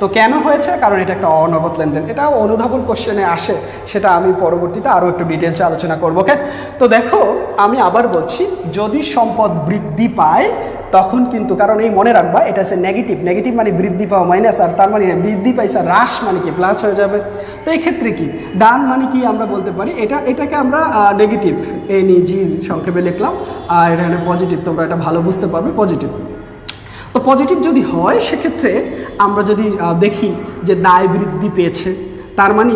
তো কেন হয়েছে, কারণ এটা একটা অনগদ লেনদেন। এটাও অনুধাবন কোশ্চেনে আসে, সেটা আমি পরবর্তীতে আরও একটু ডিটেলসে আলোচনা করবো। ওকে, তো দেখো আমি আবার বলছি, যদি সম্পদ বৃদ্ধি পায় তখন কিন্তু, কারণ এই মনে রাখবা এটা হচ্ছে নেগেটিভ, নেগেটিভ মানে বৃদ্ধি পাওয়া মাইনাস, আর তার মানে বৃদ্ধি পাইছে হ্রাস মানে কি প্লাস হয়ে যাবে। তো এই ক্ষেত্রে কি ডান মানে কি আমরা বলতে পারি, এটাকে আমরা নেগেটিভ এ নিই, জি সংক্ষেপে লিখলাম, আর এখানে পজিটিভ, তোমরা এটা ভালো বুঝতে পারবে পজিটিভ। তো পজিটিভ যদি হয় সেক্ষেত্রে আমরা যদি দেখি যে দায় বৃদ্ধি পেয়েছে, তার মানে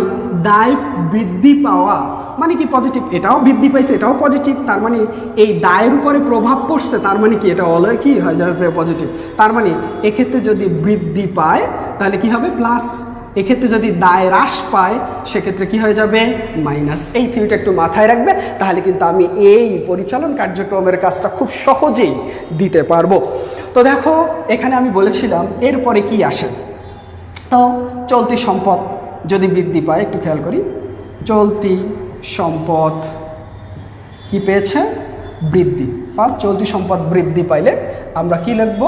দায় বৃদ্ধি পাওয়া মানে কি পজিটিভ, এটাও বৃদ্ধি পাইছে এটাও পজিটিভ, তার মানে এই দায়ের উপরে প্রভাব পড়ছে, তার মানে কি এটা অলয় কি হয়ে যাবে পজিটিভ। তার মানে এক্ষেত্রে যদি বৃদ্ধি পায় তাহলে কি হবে প্লাস, এক্ষেত্রে যদি দায় হ্রাস পায় সেক্ষেত্রে কি হয়ে যাবে মাইনাস। এই থিওরিটা একটু মাথায় রাখবে, তাহলে কিন্তু আমি এই পরিচালন কার্যক্রমের কাজটা খুব সহজেই দিতে পারবো। তো দেখো এখানে আমি বলেছিলাম এরপরে কি আসে, তো চলতি সম্পদ যদি বৃদ্ধি পায়, একটু খেয়াল করি, চলতি সম্পদ কি পেয়েছে বৃদ্ধি। ফার্স্ট চলতি সম্পদ বৃদ্ধি পাইলে আমরা কি লিখব,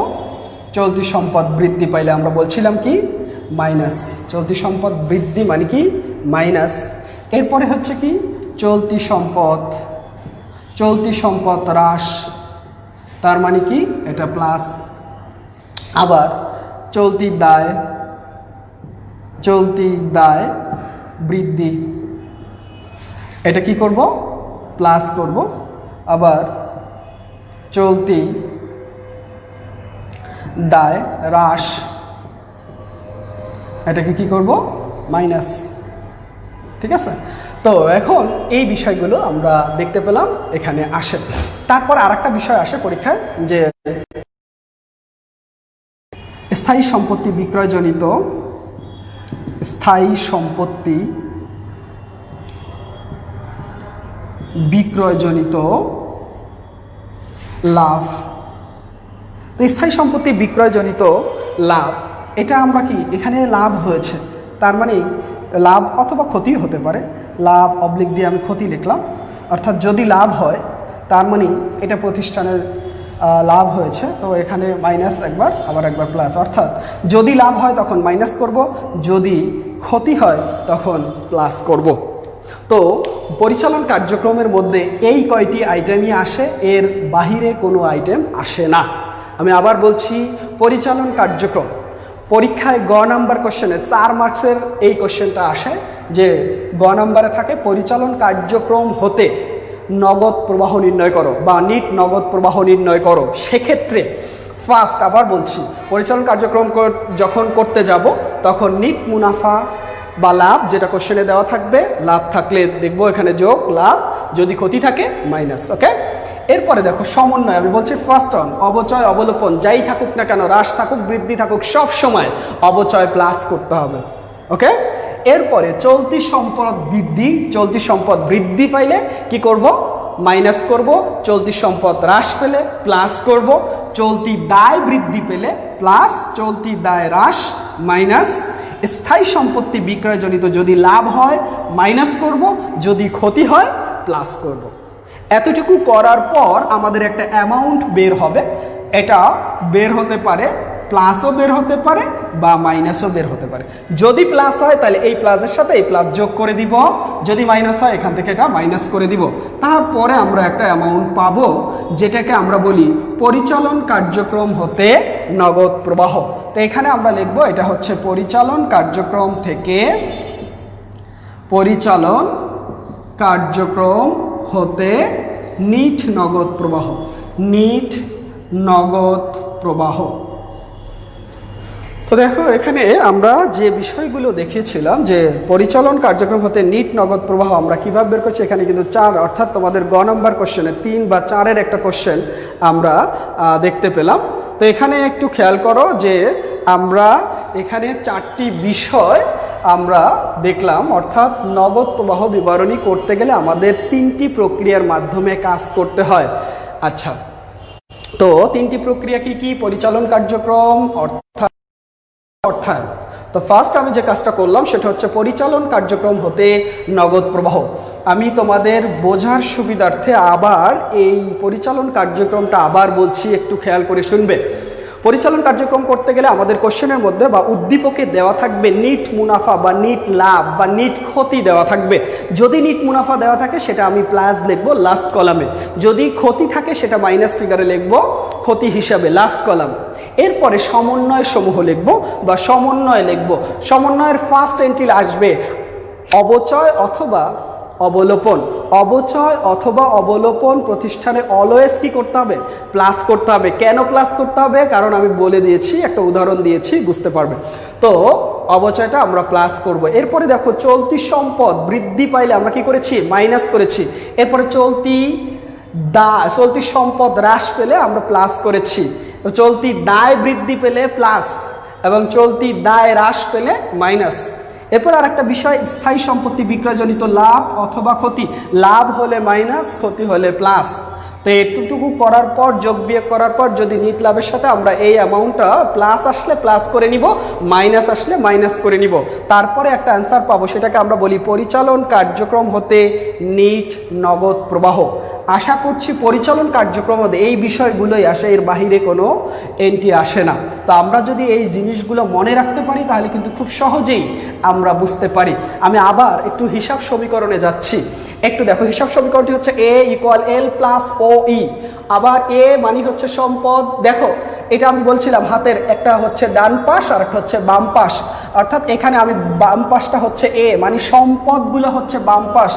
চলতি সম্পদ বৃদ্ধি পাইলে আমরা বলছিলাম কি মাইনাস, চলতি সম্পদ বৃদ্ধি মানে কি মাইনাস। এরপরে হচ্ছে কি চলতি সম্পদ হ্রাস, তার মানে কি এটা প্লাস। আবার চলতি দায় বৃদ্ধি, এটা কি করব প্লাস করব। আবার চলতি দায় হ্রাস, এটাকে কি করব মাইনাস, ঠিক আছে। তো এখন এই বিষয়গুলো আমরা দেখতে পেলাম এখানে আসে। তারপর আরেকটা বিষয় আসে পরীক্ষায়, যে স্থায়ী সম্পত্তি বিক্রয়জনিত, স্থায়ী সম্পত্তি বিক্রয়জনিত লাভ। তো স্থায়ী সম্পত্তি বিক্রয়জনিত লাভ, এটা আমরা কি এখানে লাভ হয়েছে, তার মানে লাভ অথবা ক্ষতি হতে পারে, লাভ অবলিক দিয়ে আমি ক্ষতি লিখলাম, অর্থাৎ যদি লাভ হয় তার মানে এটা প্রতিষ্ঠানের লাভ হয়েছে, তো এখানে মাইনাস একবার আবার একবার প্লাস, অর্থাৎ যদি লাভ হয় তখন মাইনাস করব, যদি ক্ষতি হয় তখন প্লাস করব। তো পরিচালন কার্যক্রমের মধ্যে এই কয়টি আইটেমই আসে, এর বাহিরে কোনো আইটেম আসে না। আমি আবার বলছি, পরিচালন কার্যক্রম পরীক্ষায় গ নাম্বার কোশ্চেনে 4 মার্কসের এই কোশ্চেনটা আসে, যে গ নাম্বারে থাকে পরিচালন কার্যক্রম হতে নগদ প্রবাহ নির্ণয় করো বা নিট নগদ প্রবাহ নির্ণয় করো। সেক্ষেত্রে ফার্স্ট আবার বলছি, পরিচালন কার্যক্রম যখন করতে যাব তখন নিট মুনাফা বা লাভ, যেটা কোশ্চেনে দেওয়া থাকবে, লাভ থাকলে দেখবো এখানে যোগ, লাভ যদি ক্ষতি থাকে মাইনাস। ওকে, এরপরে দেখো সমন্বয়, আমি বলছি ফার্স্ট অন অবচয় অবলোপন যাই থাকুক না কেন, হ্রাস থাকুক বৃদ্ধি থাকুক, সব সময় অবচয় প্লাস করতে হবে। ওকে, এরপরে চলতি সম্পদ বৃদ্ধি, চলতি সম্পদ বৃদ্ধি পাইলে কি করব মাইনাস করব, চলতি সম্পদ হ্রাস পেলে প্লাস করব, চলতি দায় বৃদ্ধি পেলে প্লাস, চলতি দায় হ্রাস মাইনাস। স্থায়ী সম্পত্তি বিক্রয়জনিত যদি লাভ হয় মাইনাস করব, যদি ক্ষতি হয় প্লাস করব। এতটুকু করার পর আমাদের একটা অ্যামাউন্ট বের হবে, এটা বের হতে পারে প্লাসও বের হতে পারে বা মাইনাসও বের হতে পারে। যদি প্লাস হয় তাহলে এই প্লাসের সাথে এই প্লাস যোগ করে দিব, যদি মাইনাস হয় এখান থেকে এটা মাইনাস করে দিব। তারপরে আমরা একটা অ্যামাউন্ট পাবো, যেটাকে আমরা বলি পরিচালন কার্যক্রম হতে নগদ প্রবাহ। তো এখানে আমরা লিখব এটা হচ্ছে পরিচালন কার্যক্রম থেকে, পরিচালন কার্যক্রম হতে নিট নগদ প্রবাহ, নিট নগদ প্রবাহ। তো দেখো এখানে আমরা যে বিষয়গুলো দেখিয়েছিলাম, যে পরিচালন কার্যক্রম হতে নিট নগদ প্রবাহ আমরা কীভাবে বের করছি, এখানে কিন্তু 4, অর্থাৎ তোমাদের গ নম্বর কোশ্চেনে 3 বা 4-এর একটা কোশ্চেন আমরা দেখতে পেলাম। তো এখানে একটু খেয়াল করো যে আমরা এখানে 4টি বিষয় আমরা দেখলাম, অর্থাৎ নগদ প্রবাহ বিবরণী করতে গেলে আমাদের 3টি প্রক্রিয়ার মাধ্যমে কাজ করতে হয়। আচ্ছা, তো 3টি প্রক্রিয়া কি কি? পরিচালন কার্যক্রম, অর্থায়ন। তো ফার্স্ট আমি যে কাজটা করলাম সেটা হচ্ছে পরিচালন কার্যক্রম হতে নগদ প্রবাহ। আমি তোমাদের বোঝার সুবিধার্থে আবার এই পরিচালন কার্যক্রমটা আবার বলছি, একটু খেয়াল করে শুনবে। পরিচালন কার্যক্রম করতে গেলে আমাদের কোশ্চেনের মধ্যে বা উদ্দীপকে দেওয়া থাকবে নিট মুনাফা বা নিট লাভ বা নিট ক্ষতি দেওয়া থাকবে। যদি নিট মুনাফা দেওয়া থাকে সেটা আমি প্লাস লিখবো লাস্ট কলামে, যদি ক্ষতি থাকে সেটা মাইনাস ফিগারে লিখবো ক্ষতি হিসাবে লাস্ট কলাম। এরপরে সমন্বয় সমূহ লিখব বা সমন্বয় লিখব। সমন্বয়ের ফার্স্ট এন্ট্রি আসবে অবচয় অথবা অবলোপন। অবচয় অথবা অবলোপন প্রতিষ্ঠানে অলওয়েজ কি করতে হবে? প্লাস করতে হবে। কেন প্লাস করতে হবে? কারণ আমি বলে দিয়েছি, একটা উদাহরণ দিয়েছি, বুঝতে পারবে। তো অবচয়টা আমরা প্লাস করব। এরপরে দেখো চলতি সম্পদ বৃদ্ধি পাইলে আমরা কি করেছি? মাইনাস করেছি। এরপরে চলতি সম্পদ হ্রাস পেলে আমরা প্লাস করেছি। চলতি দায় বৃদ্ধি পেলে প্লাস এবং চলতি দায় হ্রাস পেলে মাইনাস। এরপর আর একটা বিষয়, স্থায়ী সম্পত্তি বিক্রয়জনিত লাভ অথবা ক্ষতি। লাভ হলে মাইনাস, ক্ষতি হলে প্লাস। তো এটুকু করার পর, যোগ বিয়োগ করার পর যদি নিট লাভের সাথে আমরা এই অ্যামাউন্টটা প্লাস আসলে প্লাস করে নিব, মাইনাস আসলে মাইনাস করে নিব, তারপরে একটা অ্যান্সার পাবো। সেটাকে আমরা বলি পরিচালন কার্যক্রম হতে নিট নগদ প্রবাহ। আশা করছি পরিচালন কার্যক্রম হতে এই বিষয়গুলোই আসে, এর বাহিরে কোনো এন্ট্রি আসে না। তো আমরা যদি এই জিনিসগুলো মনে রাখতে পারি তাহলে কিন্তু খুব সহজেই আমরা বুঝতে পারি। আমি আবার একটু হিসাব সমীকরণে যাচ্ছি। একটু দেখো, হিসাব সমীকরণটি হচ্ছে A = L + OE। আবার A মানে হচ্ছে সম্পদ। দেখো এটা আমি বলছিলাম হাতের একটা হচ্ছে ডান পাশ আর একটা হচ্ছে বাম পাশ, অর্থাৎ এখানে আমি বাম পাশটা হচ্ছে A মানে সম্পদগুলো হচ্ছে বাম পাশ,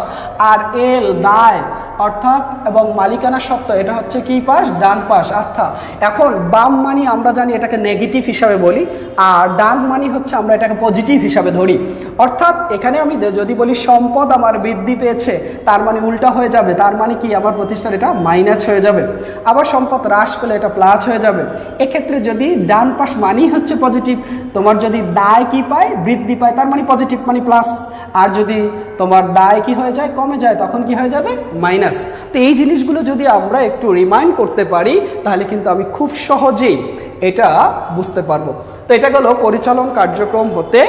আর L দায় অর্থাৎ এবং মালিকানা সত্ত্ব এটা হচ্ছে কি পাশ? ডান পাশ। অর্থাৎ এখন বাম মানি আমরা জানি এটাকে নেগেটিভ হিসাবে বলি, আর ডান মানি হচ্ছে আমরা এটাকে পজিটিভ হিসাবে ধরি। অর্থাৎ এখানে আমি যদি বলি সম্পদ আমার বৃদ্ধি পেয়েছে, তার মানে উল্টা হয়ে যাবে, তার মানে কি আমার প্রতিষ্ঠান এটা মাইনাস হয়ে যাবে। আবার সম্পদ হ্রাস পেলে এটা প্লাস হয়ে যাবে। এক্ষেত্রে যদি ডান পাশ মানি হচ্ছে পজিটিভ, তোমার যদি দায় কি পায়? বৃদ্ধি পায়, তার মানে পজিটিভ মানে প্লাস। আর যদি তোমার দায় কি হয়ে যায়? কমে যায়, তখন কি হয়ে যাবে? মাইনাস। তো এই জিনিসগুলো যদি আমরা একটু রিমাইন্ড করতে পারি তাহলে কিন্তু আমি খুব সহজেই এটা বুঝতে পারবো। তো এটা গেল পরিচালন কার্যক্রম হতে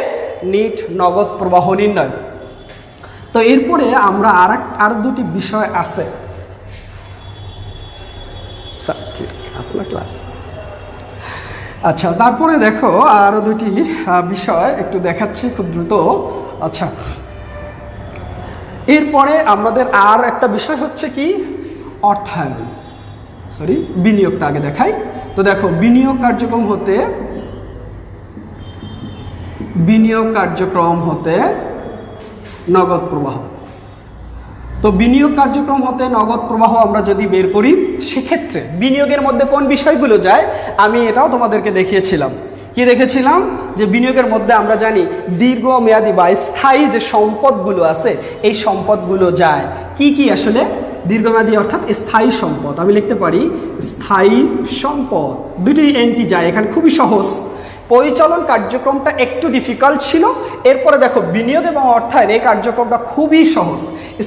নিট নগদ প্রবাহ নির্ণয়। তো এরপরে আমরা আর দুটি বিষয় আছে। আপনার ক্লাস আচ্ছা, তারপরে দেখো আরো দুটি বিষয় একটু দেখাচ্ছি খুব দ্রুত। আচ্ছা, এরপরে আমাদের আর একটা বিষয় হচ্ছে কি? অর্থায়ন, বিনিয়োগটা আগে দেখাই। তো দেখো বিনিয়োগ কার্যক্রম হতে নগদ প্রবাহ। তো বিনিয়োগ কার্যক্রম হতে নগদ প্রবাহ আমরা যদি বের করি, সেক্ষেত্রে বিনিয়োগের মধ্যে কোন বিষয়গুলো যায় আমি এটাও তোমাদেরকে দেখিয়েছিলাম। কি দেখেছিলাম? যে বিনিয়োগের মধ্যে আমরা জানি দীর্ঘমেয়াদী বা স্থায়ী যে সম্পদগুলো আছে এই সম্পদগুলো যায়। কি কি আসলে? দীর্ঘমেয়াদী অর্থাৎ স্থায়ী সম্পদ। আমি লিখতে পারি স্থায়ী সম্পদ। দুটি এন্ট্রি যায় এখানে, খুবই সহজ। পরিচালন কার্যক্রমটা একটু ডিফিকাল্ট ছিল। এরপরে দেখো বিনিয়োগ এবং অর্থায়ন এই কার্যক্রমটা খুবই সহজ।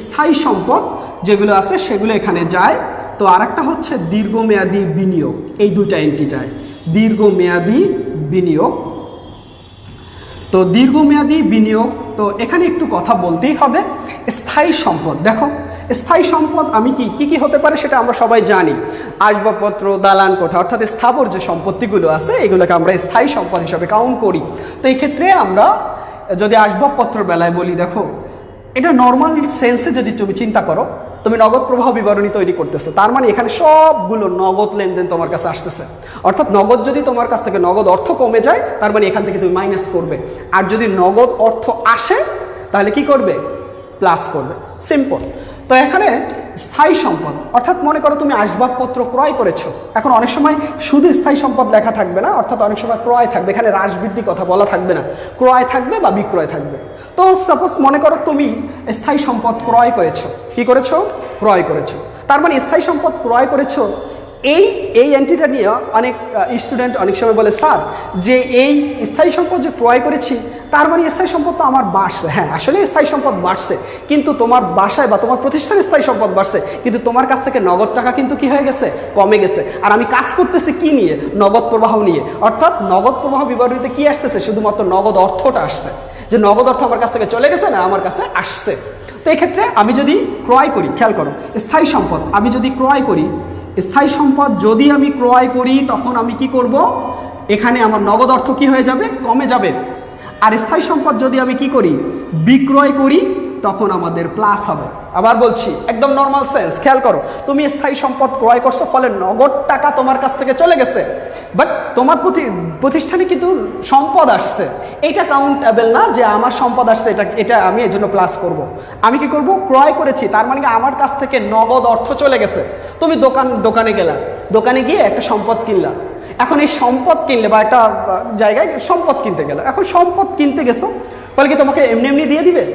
স্থায়ী সম্পদ যেগুলো আছে সেগুলো এখানে যায়। তো আর একটা হচ্ছে দীর্ঘমেয়াদী বিনিয়োগ, এই দুইটা এন্ট্রি যায়। দীর্ঘমেয়াদী বিনিয়োগ, তো দীর্ঘমেয়াদী বিনিয়োগ। তো এখানে একটু কথা বলতেই হবে। স্থায়ী সম্পদ, দেখো স্থায়ী সম্পদ আমি কি হতে পারে সেটা আমরা সবাই জানি। আসবাবপত্র, দালান কোঠা অর্থাৎ স্থাবর যে সম্পত্তিগুলো আছে এগুলোকে আমরা স্থায়ী সম্পদ হিসাবে কাউন্ট করি। তো এই ক্ষেত্রে আমরা যদি আসবাবপত্রের বেলায় বলি, দেখো এটা নর্মাল সেন্সে যদি তুমি চিন্তা করো, তুমি নগদ প্রবাহ বিবরণী তৈরি করতেছো, তার মানে এখানে সবগুলো নগদ লেনদেন তোমার কাছে আসতেছে। অর্থাৎ নগদ যদি তোমার কাছ থেকে নগদ অর্থ কমে যায় তার মানে এখান থেকে তুমি মাইনাস করবে, আর যদি নগদ অর্থ আসে তাহলে কি করবে? প্লাস করবে। সিম্পল। তো এখানে স্থায়ী সম্পদ অর্থাৎ মনে করো তুমি আসবাবপত্র ক্রয় করেছো, এখন অনেক সময় শুধু স্থায়ী সম্পদ লেখা থাকবে না, অর্থাৎ অনেক সময় ক্রয় থাকবে, এখানে হ্রাস বৃদ্ধি কথা বলা থাকবে না, ক্রয় থাকবে বা বিক্রয় থাকবে। তো সাপোজ মনে করো তুমি স্থায়ী সম্পদ ক্রয় করেছো। কি করেছো? ক্রয় করেছো। তার মানে স্থায়ী সম্পদ ক্রয় করেছো। এই এন্ট্রিটা নিয়ে অনেক স্টুডেন্ট অনেক সময় বলে, স্যার যে এই স্থায়ী সম্পদ যে ক্রয় করেছি তার মানে স্থায়ী সম্পদ তো আমার বাড়ছে। হ্যাঁ, আসলে স্থায়ী সম্পদ বাড়ছে, কিন্তু তোমার বাসায় বা তোমার প্রতিষ্ঠানে স্থায়ী সম্পদ বাড়ছে, কিন্তু তোমার কাছ থেকে নগদ টাকা কিন্তু কি হয়ে গেছে? কমে গেছে। আর আমি কাজ করতেছি কি নিয়ে? নগদ প্রবাহ নিয়ে। অর্থাৎ নগদ প্রবাহ বিবরণীতে কি আসতেছে? শুধুমাত্র নগদ অর্থটা আসছে, যে নগদ অর্থ আমার কাছ থেকে চলে গেছে না আমার কাছে আসছে। তো এক্ষেত্রে আমি যদি ক্রয় করি, খেয়াল করো, স্থায়ী সম্পদ আমি যদি ক্রয় করি, স্থায়ী সম্পদ যদি আমি ক্রয় করি তখন আমি কি করব? এখানে আমার নগদ অর্থ কি হয়ে যাবে? কমে যাবে। আর স্থায়ী সম্পদ যদি আমি কি করি? বিক্রয় করি, তখন আমাদের প্লাস হবে। আবার বলছি, একদম নর্মাল সেন্স, খেয়াল করো, তুমি স্থায়ী সম্পদ ক্রয় করছো, ফলে নগদ টাকা তোমার কাছ থেকে চলে গেছে, বাট তোমার প্রতিষ্ঠানে কিন্তু সম্পদ আসছে, এটা কাউন্টেবল না যে আমার সম্পদ আসছে এটা এটা আমি এর জন্য প্লাস করব। আমি কি করব, ক্রয় করেছি, তার মানে কি আমার কাছ থেকে নগদ অর্থ চলে গেছে। তুমি দোকানে গেলা, দোকানে গিয়ে একটা সম্পদ কিনলা। এখন এই সম্পদ কিনলে বা একটা জায়গায় সম্পদ কিনতে গেলে, এখন সম্পদ কিনতে গেছো, বলে কি তোমাকে এমনি এমনি দিয়ে দিবে?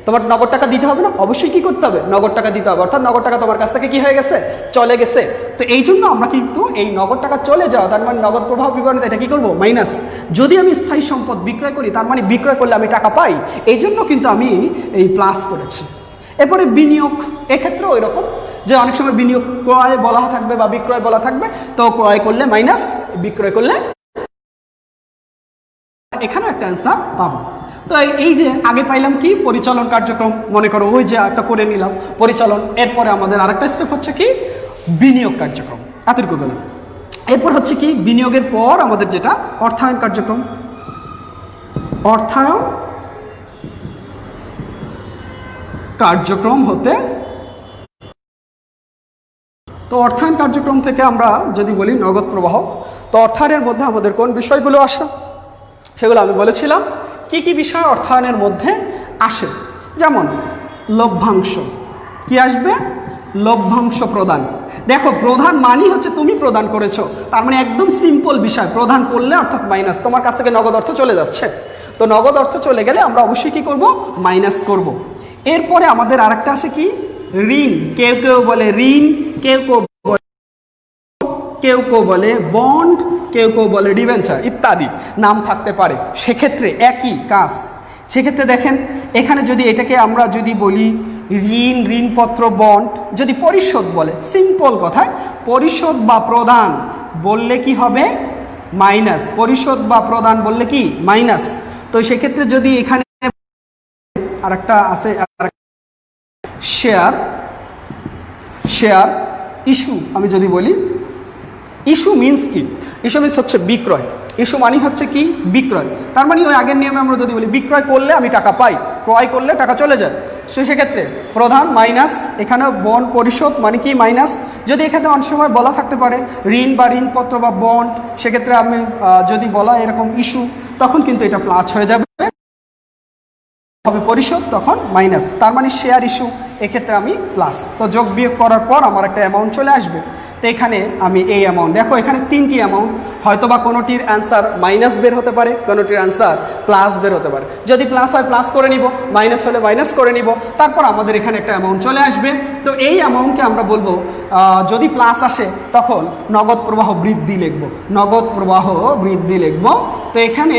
তোমার নগদ টাকা দিতে হবে না? অবশ্যই কি করতে হবে, নগদ টাকা দিতে হবে। অর্থাৎ নগদ টাকা তোমার কাছ থেকে কি হয়ে গেছে, চলে গেছে। তো এই জন্য আমরা কিন্তু এই নগদ টাকা চলে যাওয়া, তার মানে নগদ প্রভাব বিবরণীতে এটা কি করবো, মাইনাস। যদি আমি স্থায়ী সম্পদ বিক্রয় করি, তার মানে বিক্রয় করলে আমি টাকা পাই, এই জন্য কিন্তু আমি এই প্লাস করেছি। এরপরে বিনিয়োগ, এক্ষেত্রেও ওই রকম যে অনেক সময় বিনিয়োগ ক্রয় বলা থাকবে বা বিক্রয় বলা থাকবে, তো ক্রয় করলে মাইনাস, বিক্রয় করলে এখানে একটা অ্যান্সার পাবো। তো এই যে আগে পাইলাম কি, পরিচালন কার্যক্রম, মনে করো ওই যে একটা করে নিলাম পরিচালন। এরপরে আমাদের আরেকটা স্টেপ হচ্ছে কি, বিনিয়োগ কার্যক্রম, এতটুকু পেলাম। এরপর হচ্ছে কি, বিনিয়োগের পর আমাদের যেটা অর্থায়ন কার্যক্রম, অর্থায়ন কার্যক্রম হতে। তো অর্থায়ন কার্যক্রম থেকে আমরা যদি বলি নগদ প্রবাহ, তো অর্থায়নের মধ্যে আমাদের কোন বিষয়গুলো আসে সেগুলো আমি বলেছিলাম। কি কি বিষয় অর্থায়নের মধ্যে আসে, যেমন লভ্যাংশ। কি আসবে, লভ্যাংশ প্রদান। দেখো প্রধান মানই হচ্ছে তুমি প্রদান করেছো, তার মানে একদম সিম্পল বিষয়, প্রদান করলে অর্থাৎ মাইনাস, তোমার কাছ থেকে নগদ অর্থ চলে যাচ্ছে। তো নগদ অর্থ চলে গেলে আমরা অবশ্যই কি করব, মাইনাস করব। এরপরে আমাদের আরেকটা আছে কি, ঋণ। কেউ কেউ বলে ঋণ, কেউ কেউ বলে বন্ড, কেউ বলে ডিবেঞ্চার ইত্যাদি নাম থাকতে পারে। সেক্ষেত্রে একই কাজ। সেক্ষেত্রে দেখেন এখানে যদি এটাকে আমরা যদি বলি ঋণ, ঋণপত্র, বন্ড, যদি পরিশোধ বলে, সিম্পল কথায় পরিশোধ বা প্রদান বললে কি হবে, মাইনাস। পরিশোধ বা প্রদান বললে কি, মাইনাস। তো সেক্ষেত্রে যদি এখানে আরেকটা আছে শেয়ার, ইস্যু, আমি যদি বলি ইস্যু মিন্স কি, ইস্যু মিন্স হচ্ছে বিক্রয়। ইস্যু মানি হচ্ছে কি, বিক্রয়। তার মানে ওই আগের নিয়মে আমরা যদি বলি বিক্রয় করলে আমি টাকা পাই, ক্রয় করলে টাকা চলে যায়। সেক্ষেত্রে প্রধান মাইনাস, এখানে বন্ড পরিশোধ মানে কি, মাইনাস। যদি এখানে অনেক সময় বলা থাকতে পারে ঋণ বা ঋণপত্র বা বন্ড, সেক্ষেত্রে আমি যদি বলা এরকম ইস্যু, তখন কিন্তু এটা প্লাস হয়ে যাবে, হবে পরিশোধ, তখন মাইনাস। তার মানে শেয়ার ইস্যু, এক্ষেত্রে আমি প্লাস। তো যোগ বিয়োগ করার পর আমার একটা অ্যামাউন্ট চলে আসবে। তো এখানে আমি এই অ্যামাউন্ট, দেখো এখানে তিনটি অ্যামাউন্ট, হয়তো বা কোনোটির অ্যান্সার মাইনাস বের হতে পারে, কোনোটির অ্যান্সার প্লাস বের হতে পারে। যদি প্লাস হয় প্লাস করে নিব, মাইনাস হলে মাইনাস করে নিব, তারপর আমাদের এখানে একটা অ্যামাউন্ট চলে আসবে। তো এই অ্যামাউন্টকে আমরা বলবো, যদি প্লাস আসে তখন নগদ প্রবাহ বৃদ্ধি লিখব, নগদ প্রবাহ বৃদ্ধি লিখব। তো এখানে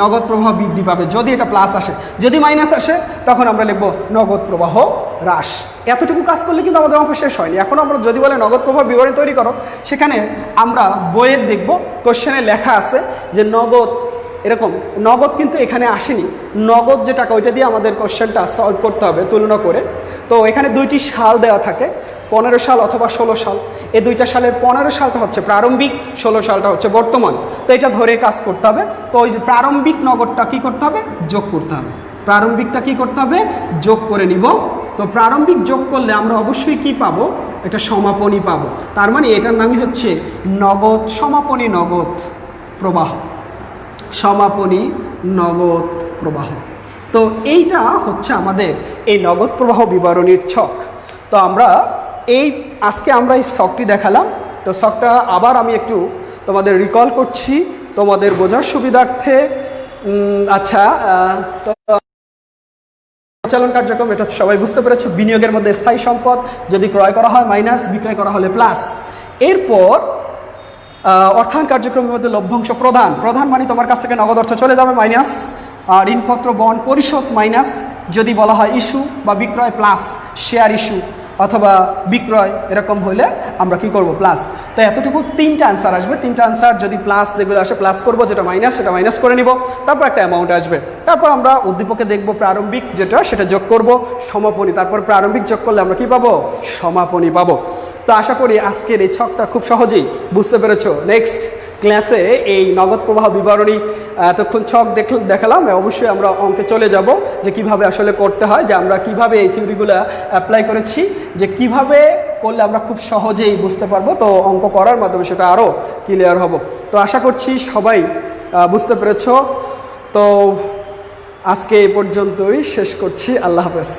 নগদ প্রবাহ বৃদ্ধি পাবে যদি এটা প্লাস আসে। যদি মাইনাস আসে তখন আমরা লিখব নগদ প্রবাহ হ্রাস। এতটুকু কাজ করলে কিন্তু আমাদের অঙ্ক শেষ হয়নি। এখন আমরা যদি বলে নগদ প্রবাহ বিবরণী তৈরি করো, সেখানে আমরা বইয়ের দেখব কোশ্চেনে লেখা আছে যে নগদ, এরকম নগদ কিন্তু এখানে আসেনি। নগদ যে টাকা, ওইটা দিয়ে আমাদের কোশ্চেনটা সলভ করতে হবে তুলনা করে। তো এখানে দুইটি সাল দেওয়া থাকে, 15 সাল অথবা 16 সাল। এই দুইটা সালের 15 সালটা হচ্ছে প্রারম্ভিক, 16 সালটা হচ্ছে বর্তমান। তো এটা ধরে কাজ করতে হবে। তো ওই যে প্রারম্ভিক নগদটা কি করতে হবে, যোগ করতে হবে। প্রারম্ভিকটা কি করতে হবে, যোগ করে নিব। তো প্রারম্ভিক যোগ করলে আমরা অবশ্যই কি পাবো, একটা সমাপনী পাবো। তার মানে এটার নামই হচ্ছে নগদ সমাপনী নগদ প্রবাহ, সমাপনী নগদ প্রবাহ। তো এইটা হচ্ছে আমাদের এই নগদ প্রবাহ বিবরণীর ছক। তো আমরা আজকে আমরা এই ছকটি দেখালাম। তো ছকটা আবার আমি একটু তোমাদের রিকল করছি তোমাদের বোঝার সুবিধার্থে। আচ্ছা, তো পরিচালন কার্যক্রম এটা সবাই বুঝতে পেরেছো। বিনিয়োগের মধ্যে স্থায়ী সম্পদ যদি ক্রয় করা হয় মাইনাস, বিক্রয় করা হলে প্লাস। এরপর অর্থায়ন কার্যক্রমের মধ্যে লভ্যাংশ প্রধান মানে তোমার কাছ থেকে নগদ অর্থ চলে যাবে, মাইনাস। ঋণপত্র বন্ড পরিশোধ মাইনাস। যদি বলা হয় ইস্যু বা বিক্রয় প্লাস, শেয়ার ইস্যু অথবা বিক্রয় এরকম হলে আমরা কি করব, প্লাস। তো এতটুকু তিনটা অ্যান্সার আসবে। তিনটা অ্যান্সার যদি প্লাস যেগুলো আসে প্লাস করব, যেটা মাইনাস সেটা মাইনাস করে নিব, তারপর একটা অ্যামাউন্ট আসবে। তারপর আমরা উদ্দীপকে দেখব প্রারম্ভিক যেটা, সেটা যোগ করব, সমাপনী। তারপর প্রারম্ভিক যোগ করলে আমরা কি পাবো, সমাপনী পাবো। তো আশা করি আজকের এই ছকটা খুব সহজেই বুঝতে পেরেছো। নেক্সট ক্লাসে এই নগদ প্রবাহ বিবরণী এতক্ষণ ছক দেখালাম, অবশ্যই আমরা অঙ্কে চলে যাব যে কিভাবে আসলে করতে হয়, যে আমরা কিভাবে এই থিওরিগুলো অ্যাপ্লাই করেছি, যে কিভাবে করলে আমরা খুব সহজেই বুঝতে পারবো। তো অঙ্ক করার মাধ্যমে সেটা আরও ক্লিয়ার হব। তো আশা করছি সবাই বুঝতে পেরেছ। তো আজকে এই পর্যন্তই শেষ করছি। আল্লাহ হাফেজ।